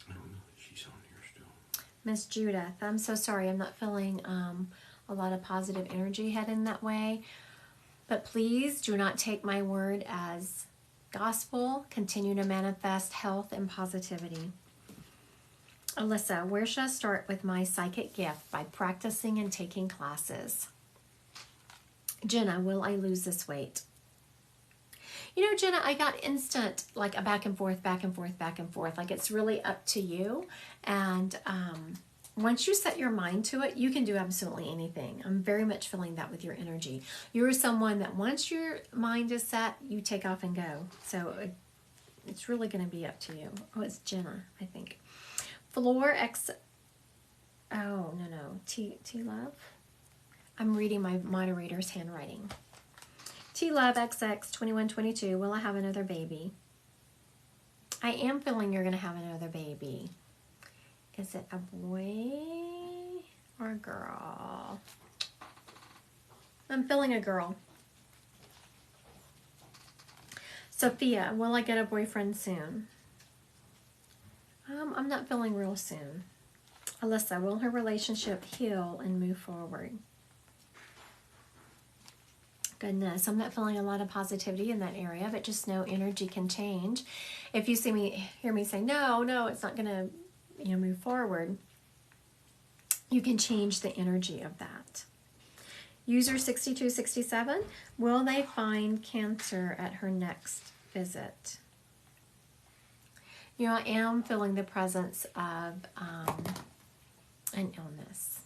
I don't know. She's on here still. Miss Judith, I'm so sorry. I'm not feeling a lot of positive energy heading that way. But please do not take my word as gospel. Continue to manifest health and positivity. Alyssa, where should I start with my psychic gift? By practicing and taking classes. Jenna, will I lose this weight? You know, Jenna, I got instant, like a back and forth, back and forth, back and forth. Like it's really up to you. And once you set your mind to it, you can do absolutely anything. I'm very much feeling that with your energy. You're someone that once your mind is set, you take off and go. So it's really going to be up to you. Oh, it's Jenna, I think. Floor X. Oh, no. T Love. I'm reading my moderator's handwriting. T Love XX 2122. Will I have another baby? I am feeling you're going to have another baby. Is it a boy or a girl? I'm feeling a girl. Sophia, will I get a boyfriend soon? I'm not feeling real soon. Alyssa, will her relationship heal and move forward? Goodness, I'm not feeling a lot of positivity in that area, but just know energy can change. If you hear me say, no, it's not going to move forward, you can change the energy of that. User 6267, will they find cancer at her next visit? I am feeling the presence of an illness.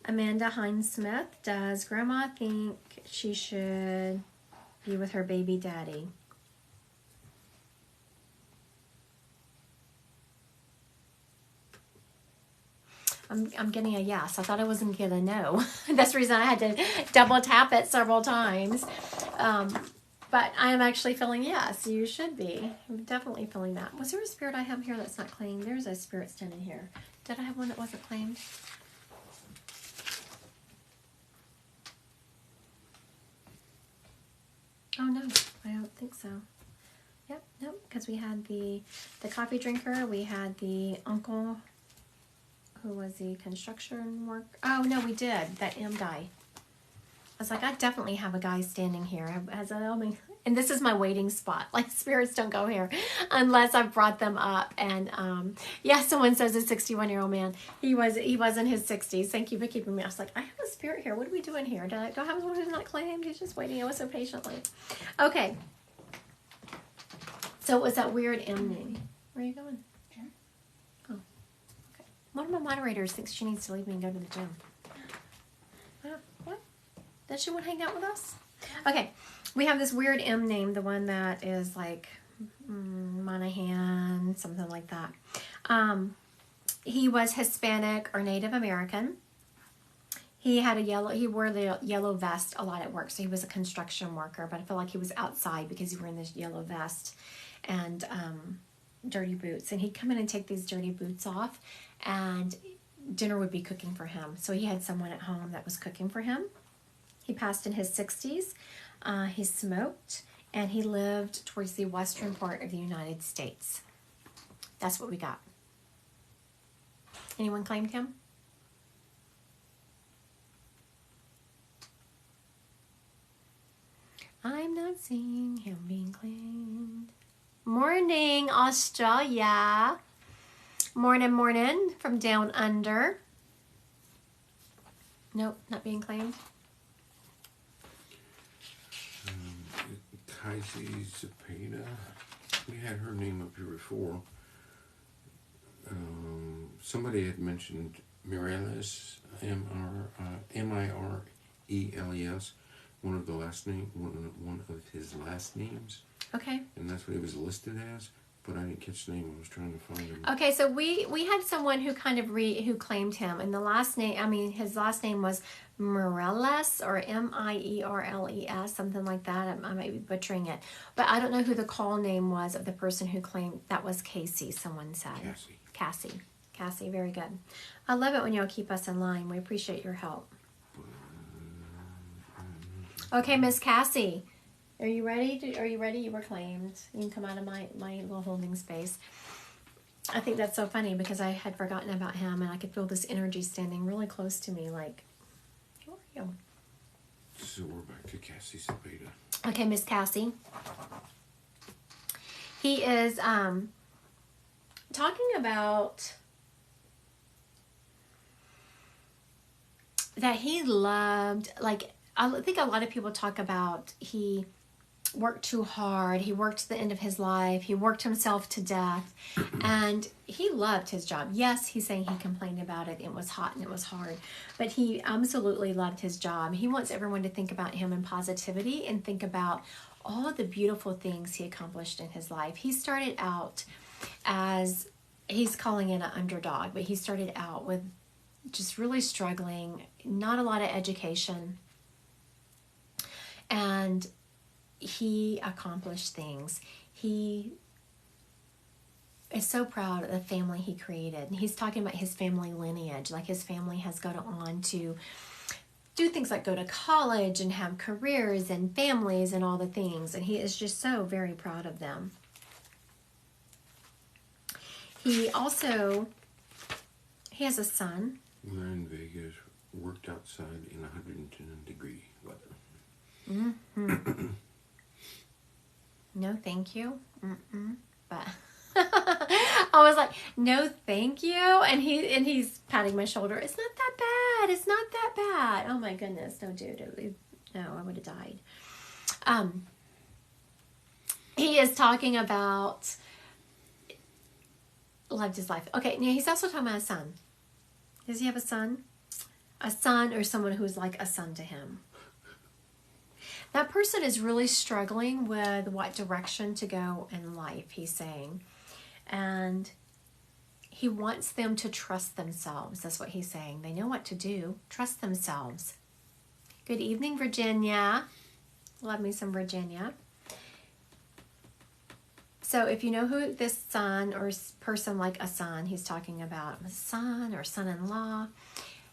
Amanda Hines-Smith, does Grandma think she should be with her baby daddy? I'm getting a yes. I thought I wasn't going to know. That's the reason I had to double tap it several times. But I am actually feeling yes, you should be. I'm definitely feeling that. Was there a spirit I have here that's not claimed? There's a spirit standing here. Did I have one that wasn't claimed? Oh, no. I don't think so. Yep, nope. Because we had the coffee drinker. We had the uncle who was the construction worker. Oh, no, we did. That M guy. I was like, I definitely have a guy standing here. And this is my waiting spot. Like, spirits don't go here unless I've brought them up. And yeah, someone says a 61-year-old man. He was in his 60s. Thank you for keeping me. I was like, I have a spirit here. What are we doing here? Do I have someone who's not claimed? He's just waiting ever so patiently. Okay. So it was that weird M name. Where are you going? Gym. Oh, okay. One of my moderators thinks she needs to leave me and go to the gym. What? Does she want to hang out with us? Okay. We have this weird M name, the one that is like Monahan, something like that. He was Hispanic or Native American. He wore the yellow vest a lot at work, so he was a construction worker, but I feel like he was outside because he wore this yellow vest and dirty boots. And he'd come in and take these dirty boots off, and dinner would be cooking for him. So he had someone at home that was cooking for him. He passed in his 60s. He smoked, and he lived towards the western part of the United States. That's what we got. Anyone claimed him? I'm not seeing him being claimed. Morning, Australia. Morning from down under. Nope, not being claimed. Kaisi Zepeda. We had her name up here before. Somebody had mentioned Mireles, Mireles, one of his last names. Okay. And that's what he was listed as, but I didn't catch the name. I was trying to find him. Okay, so we had someone who kind of who claimed him, and his last name was Mireles or Mierles, something like that. I might be butchering it, but I don't know who the call name was of the person who claimed. That was Casey. Someone said Cassie. Very good. I love it when y'all keep us in line. We appreciate your help. Okay, Miss Cassie, are you ready? Are you ready? You were claimed. You can come out of my little holding space. I think that's so funny because I had forgotten about him, and I could feel this energy standing really close to me. Like, who are you? So we're back to Cassie Zepeda. Okay, Miss Cassie. He is talking about that he loved, like, I think a lot of people talk about he worked too hard. He worked to the end of his life. He worked himself to death. And he loved his job. Yes, he's saying he complained about it. It was hot and it was hard. But he absolutely loved his job. He wants everyone to think about him in positivity and think about all the beautiful things he accomplished in his life. He started out as, he's calling it an underdog, but he started out with just really struggling, not a lot of education. And he accomplished things. He is so proud of the family he created. And he's talking about his family lineage, like his family has gone on to do things like go to college and have careers and families and all the things. And he is just so very proud of them. He also, he has a son. We're in Vegas, worked outside in 110-degree weather. Mm-hmm. No, thank you. But I was like, no, thank you. And he's patting my shoulder. It's not that bad. It's not that bad. Oh my goodness. No, dude. No, I would have died. He is talking about loved his life. Okay, now he's also talking about a son. Does he have a son? A son or someone who's like a son to him. That person is really struggling with what direction to go in life, he's saying. And he wants them to trust themselves. That's what he's saying. They know what to do. Trust themselves. Good evening, Virginia. Love me some Virginia. So if you know who this son or person like a son, he's talking about a son or son-in-law.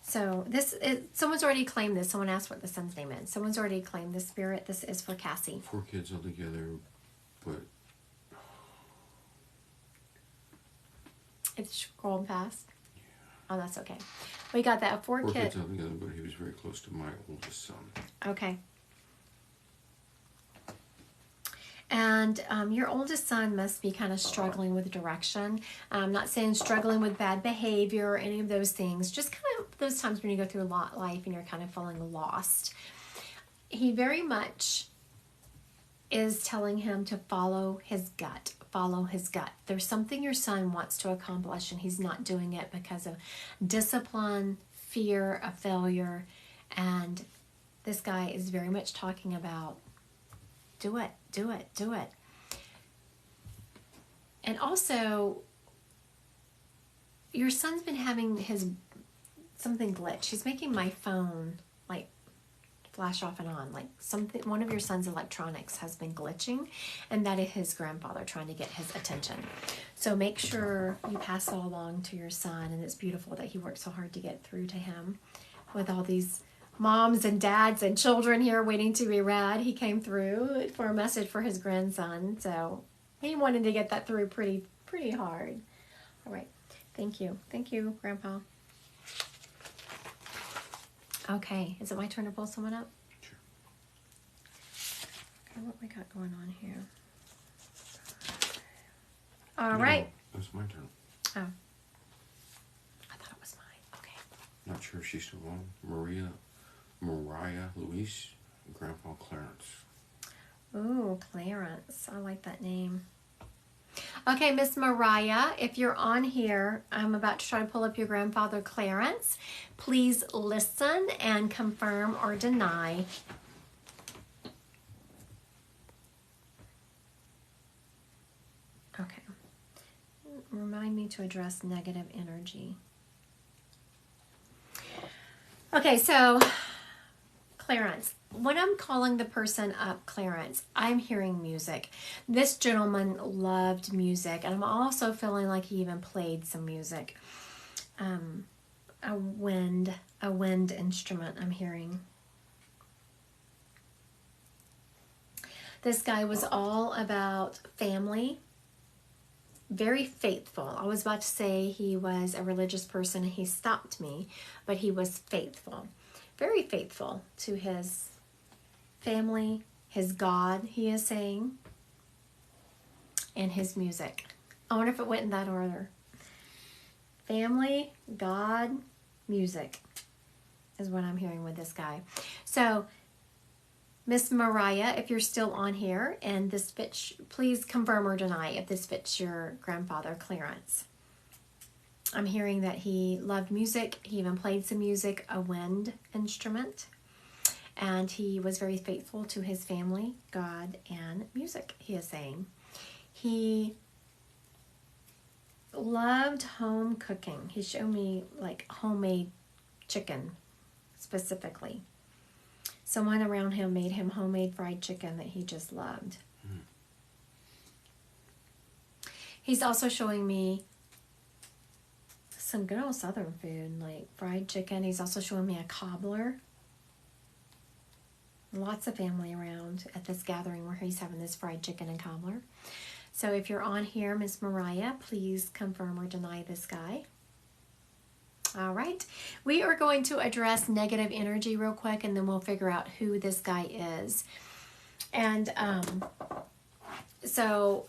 So this is, someone's already claimed this. Someone asked what the son's name is. Someone's already claimed this spirit. This is for Cassie. 4 kids altogether, but It's scrolling fast. yeah. Oh, that's okay. We got that. 4 4 kids. kids altogether, but he was very close to my oldest son. Okay. And your oldest son must be kind of struggling with direction. I'm not saying struggling with bad behavior or any of those things. Just kind of those times when you go through a lot life and you're kind of feeling lost. He very much is telling him to follow his gut. Follow his gut. There's something your son wants to accomplish and he's not doing it because of discipline, fear of failure. And this guy is very much talking about do it, do it, do it. And also, your son's been having his something glitch. He's making my phone like flash off and on. Like something, one of your son's electronics has been glitching, and that is his grandfather trying to get his attention. So make sure you pass it along to your son, and it's beautiful that he worked so hard to get through to him with all these moms and dads and children here waiting to be read. He came through for a message for his grandson, so he wanted to get that through pretty hard. All right, thank you, Grandpa. Okay, is it my turn to pull someone up? Sure. Okay, what we got going on here? All No, right. That's my turn. Oh, I thought it was mine. Okay. Not sure if she's still on. Mariah Louise, Grandpa Clarence. Ooh, Clarence. I like that name. Okay, Miss Mariah, if you're on here, I'm about to try to pull up your grandfather Clarence. Please listen and confirm or deny. Okay. Remind me to address negative energy. Okay, so Clarence, when I'm calling the person up Clarence, I'm hearing music. This gentleman loved music, and I'm also feeling like he even played some music. A wind instrument I'm hearing. This guy was all about family, very faithful. I was about to say he was a religious person and he stopped me, but he was faithful. Very faithful to his family, his God, he is saying, and his music. I wonder if it went in that order. Family, God, music is what I'm hearing with this guy. So, Miss Mariah, if you're still on here and this fits, please confirm or deny if this fits your grandfather clearance. I'm hearing that he loved music. He even played some music, a wind instrument. And he was very faithful to his family, God, and music, he is saying. He loved home cooking. He showed me like homemade chicken specifically. Someone around him made him homemade fried chicken that he just loved. He's also showing me some good old Southern food, like fried chicken. He's also showing me a cobbler. Lots of family around at this gathering where he's having this fried chicken and cobbler. So if you're on here, Miss Mariah, please confirm or deny this guy. All right. We are going to address negative energy real quick, and then we'll figure out who this guy is. And so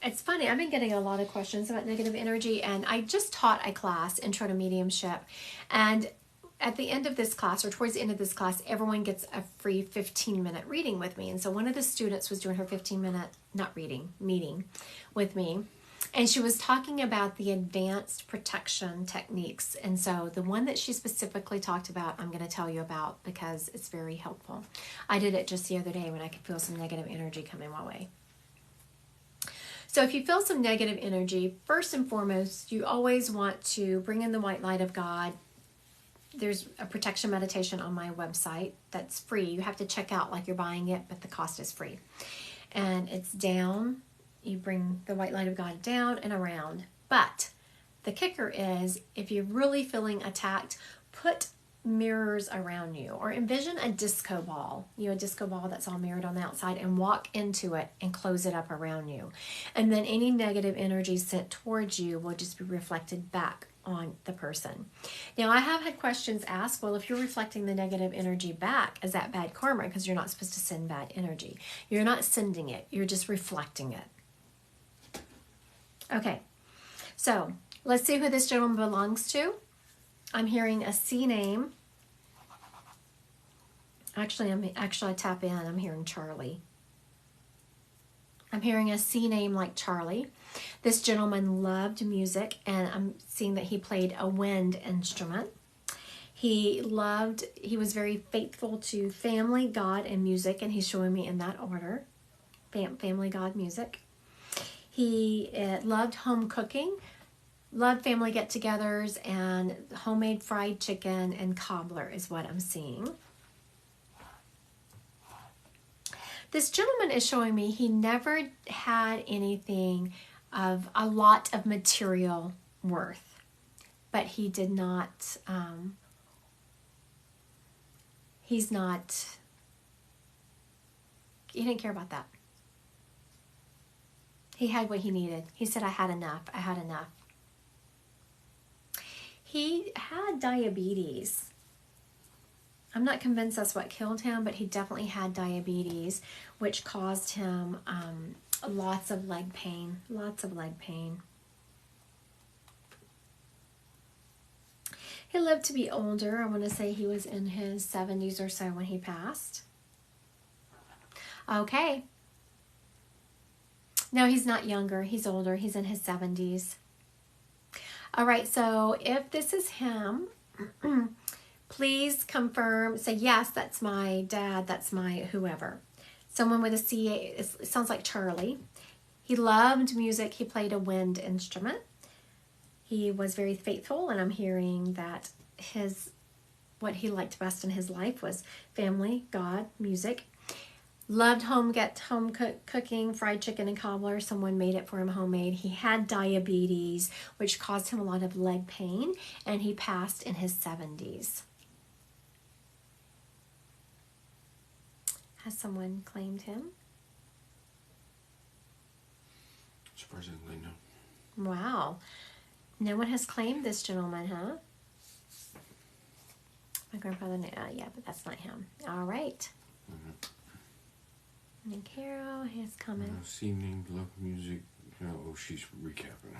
it's funny. I've been getting a lot of questions about negative energy, and I just taught a class, Intro to Mediumship. And at the end of this class, or towards the end of this class, everyone gets a free 15-minute reading with me. And so one of the students was doing her 15-minute, meeting with me. And she was talking about the advanced protection techniques. And so the one that she specifically talked about, I'm going to tell you about because it's very helpful. I did it just the other day when I could feel some negative energy coming my way. So if you feel some negative energy, first and foremost, you always want to bring in the white light of God. There's a protection meditation on my website that's free. You have to check out like you're buying it, but the cost is free. And it's down. You bring the white light of God down and around. But the kicker is, if you're really feeling attacked, put mirrors around you, or envision a disco ball, a disco ball that's all mirrored on the outside, and walk into it and close it up around you. And then any negative energy sent towards you will just be reflected back on the person. Now, I have had questions asked, well, if you're reflecting the negative energy back, is that bad karma? Because you're not supposed to send bad energy. You're not sending it. You're just reflecting it. Okay, so let's see who this gentleman belongs to. I'm hearing a C name. Actually, I tap in. I'm hearing Charlie. I'm hearing a C name like Charlie. This gentleman loved music, and I'm seeing that he played a wind instrument. He was very faithful to family, God, and music, and he's showing me in that order. Family, God, music. He loved home cooking, loved family get-togethers, and homemade fried chicken and cobbler is what I'm seeing. This gentleman is showing me he never had anything of a lot of material worth, but he did not, he didn't care about that. He had what he needed. He said, I had enough. He had diabetes. I'm not convinced that's what killed him, but he definitely had diabetes, which caused him lots of leg pain. He lived to be older. I want to say he was in his 70s or so when he passed. Okay. No, he's not younger. He's older. He's in his 70s. All right, so if this is him, please confirm, say, yes, that's my dad, that's my whoever. Someone with a C, it sounds like Charlie. He loved music. He played a wind instrument. He was very faithful, and I'm hearing that what he liked best in his life was family, God, music. Loved home cooking, fried chicken and cobbler. Someone made it for him homemade. He had diabetes, which caused him a lot of leg pain, and he passed in his 70s. Has someone claimed him? Surprisingly, no. Wow. No one has claimed this gentleman, huh? My grandfather, yeah, but that's not him. All right. Mm-hmm. And Carol has comments. Scene named Love Music. Oh, she's recapping.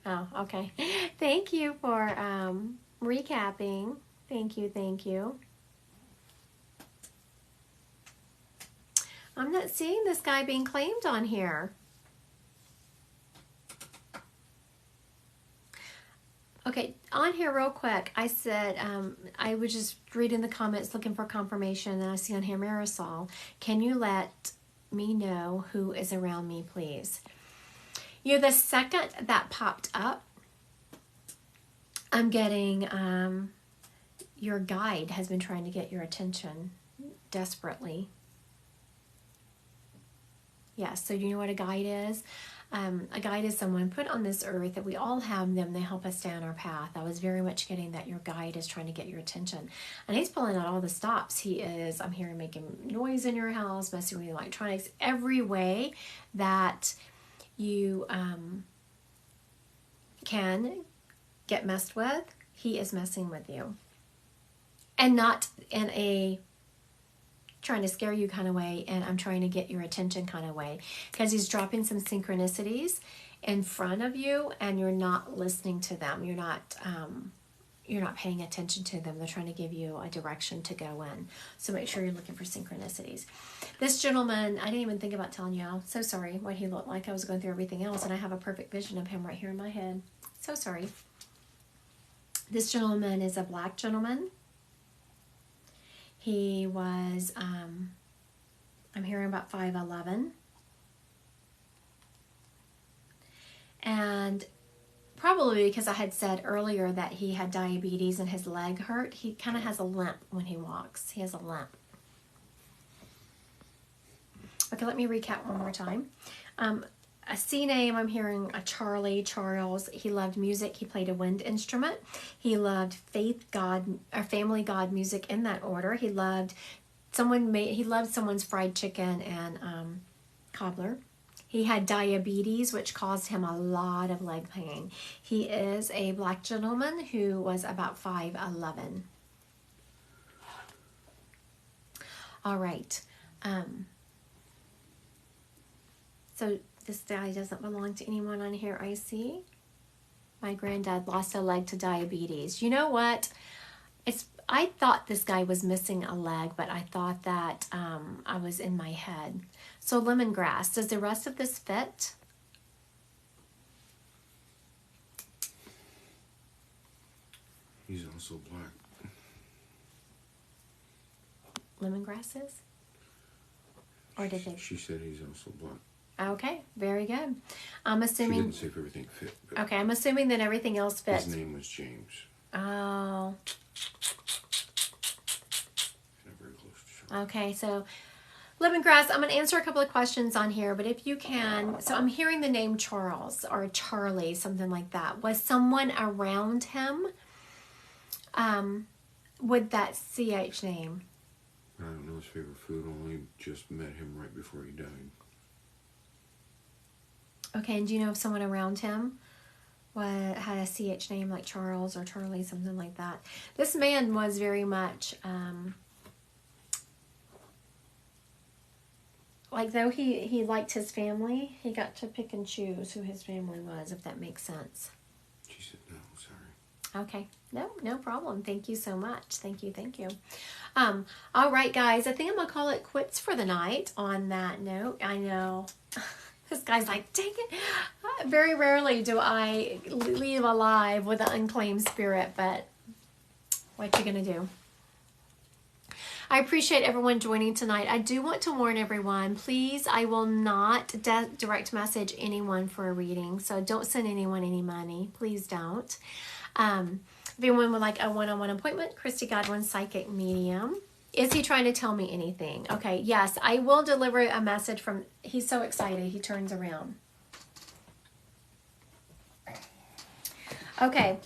Oh, okay. Thank you for recapping. Thank you, thank you. I'm not seeing this guy being claimed on here. Okay, on here real quick, I said, I was just reading the comments looking for confirmation, and I see on here, Marisol, can you let me know who is around me, please? You know, the second that popped up, I'm getting, your guide has been trying to get your attention desperately. Yes, so you know what a guide is? A guide is someone put on this earth that we all have them. They help us stay on our path. I was very much getting that your guide is trying to get your attention. And he's pulling out all the stops. He is, I'm hearing making noise in your house, messing with electronics, every way that you can get messed with, he is messing with you. And not in a trying to scare you kind of way, and I'm trying to get your attention kind of way, because he's dropping some synchronicities in front of you and you're not listening to them. You're not paying attention to them. They're trying to give you a direction to go in. So make sure you're looking for synchronicities. This gentleman, I didn't even think about telling you. I'm so sorry what he looked like. I was going through everything else and I have a perfect vision of him right here in my head. So sorry. This gentleman is a black gentleman. He was, I'm hearing about 5'11". And probably because I had said earlier that he had diabetes and his leg hurt, he kind of has a limp when he walks. He has a limp. Okay, let me recap one more time. A C name, I'm hearing a Charlie, Charles. He loved music. He played a wind instrument. He loved faith, God, or family God music in that order. He loved someone's fried chicken and cobbler. He had diabetes, which caused him a lot of leg pain. He is a black gentleman who was about 5'11". All right. So this guy doesn't belong to anyone on here, I see. My granddad lost a leg to diabetes. You know what? I thought this guy was missing a leg, but I thought that I was in my head. So lemongrass, does the rest of this fit? He's also black. Lemongrass is? Or did they? She said he's also black. Okay, very good. I'm assuming. She didn't say if everything fit. But okay, I'm assuming that everything else fits. his name was James. Oh. Not very close to Charlie. Okay, so lemongrass, I'm going to answer a couple of questions on here, but if you can, so I'm hearing the name Charles or Charlie, something like that. Was someone around him with that CH name? I don't know his favorite food. Only just met him right before he died. Okay, and do you know if someone around him had a CH name like Charles or Charlie, something like that? This man was very much, like though he liked his family, he got to pick and choose who his family was, if that makes sense. She said no, sorry. Okay, no problem. Thank you so much. Thank you. All right, guys, I think I'm going to call it quits for the night on that note. I know. This guy's like, dang it. Very rarely do I leave alive with an unclaimed spirit, but what you going to do? I appreciate everyone joining tonight. I do want to warn everyone, please, I will not direct message anyone for a reading, so don't send anyone any money. Please don't. If anyone would like a one-on-one appointment, Christy Godwin, Psychic Medium. Is he trying to tell me anything? Okay, yes, I will deliver a message from... He's so excited, he turns around. Okay.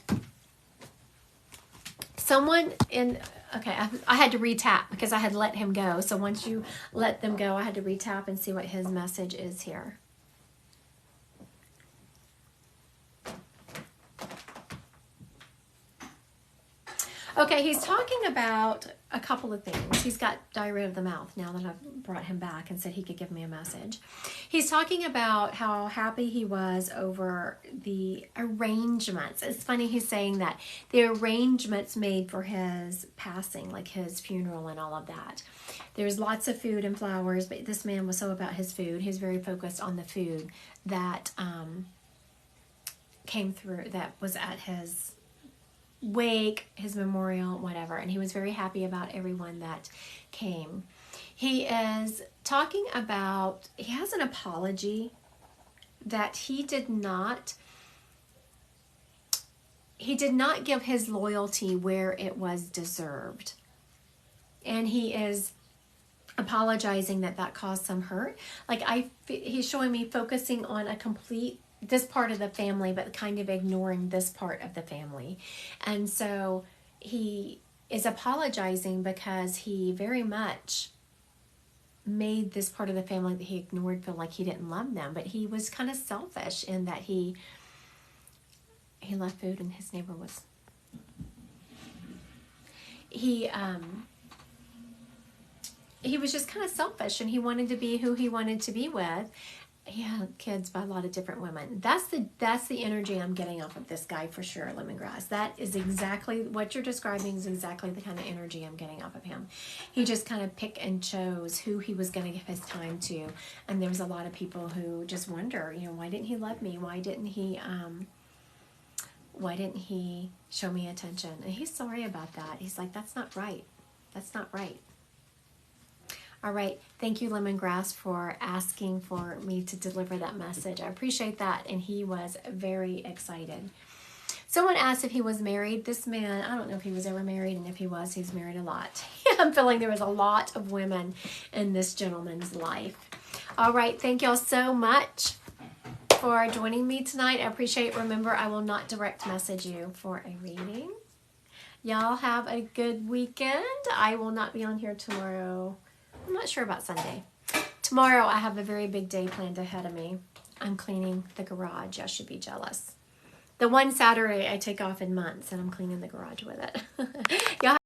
Someone in... Okay, I had to re-tap because I had let him go. So once you let them go, I had to re-tap and see what his message is here. Okay, he's talking about a couple of things. He's got diarrhea of the mouth now that I've brought him back and said he could give me a message. He's talking about how happy he was over the arrangements. It's funny he's saying that. The arrangements made for his passing, like his funeral and all of that. There's lots of food and flowers, but this man was so about his food. He's very focused on the food that came through, that was at his wake, his memorial, whatever, and he was very happy about everyone that came. He is talking about, he has an apology that he did not give his loyalty where it was deserved, and he is apologizing that caused some hurt. Like he's showing me focusing on this part of the family, but kind of ignoring this part of the family. And so he is apologizing because he very much made this part of the family that he ignored feel like he didn't love them. But he was kind of selfish in that he left food and his neighbor was... He was just kind of selfish, and he wanted to be who he wanted to be with. He had kids by a lot of different women. That's the energy I'm getting off of this guy for sure, Lemongrass. That is exactly what you're describing, is exactly the kind of energy I'm getting off of him. He just kind of picked and chose who he was going to give his time to. And there's a lot of people who just wonder, why didn't he love me? Why didn't he show me attention? And he's sorry about that. He's like, that's not right. That's not right. All right. Thank you, Lemongrass, for asking for me to deliver that message. I appreciate that. And he was very excited. Someone asked if he was married. This man, I don't know if he was ever married, and if he was, he's married a lot. I'm feeling there was a lot of women in this gentleman's life. All right. Thank y'all so much for joining me tonight. I appreciate it. Remember, I will not direct message you for a reading. Y'all have a good weekend. I will not be on here tomorrow. I'm not sure about Sunday. Tomorrow I have a very big day planned ahead of me. I'm cleaning the garage. Y'all should be jealous. The one Saturday I take off in months, and I'm cleaning the garage with it. Y'all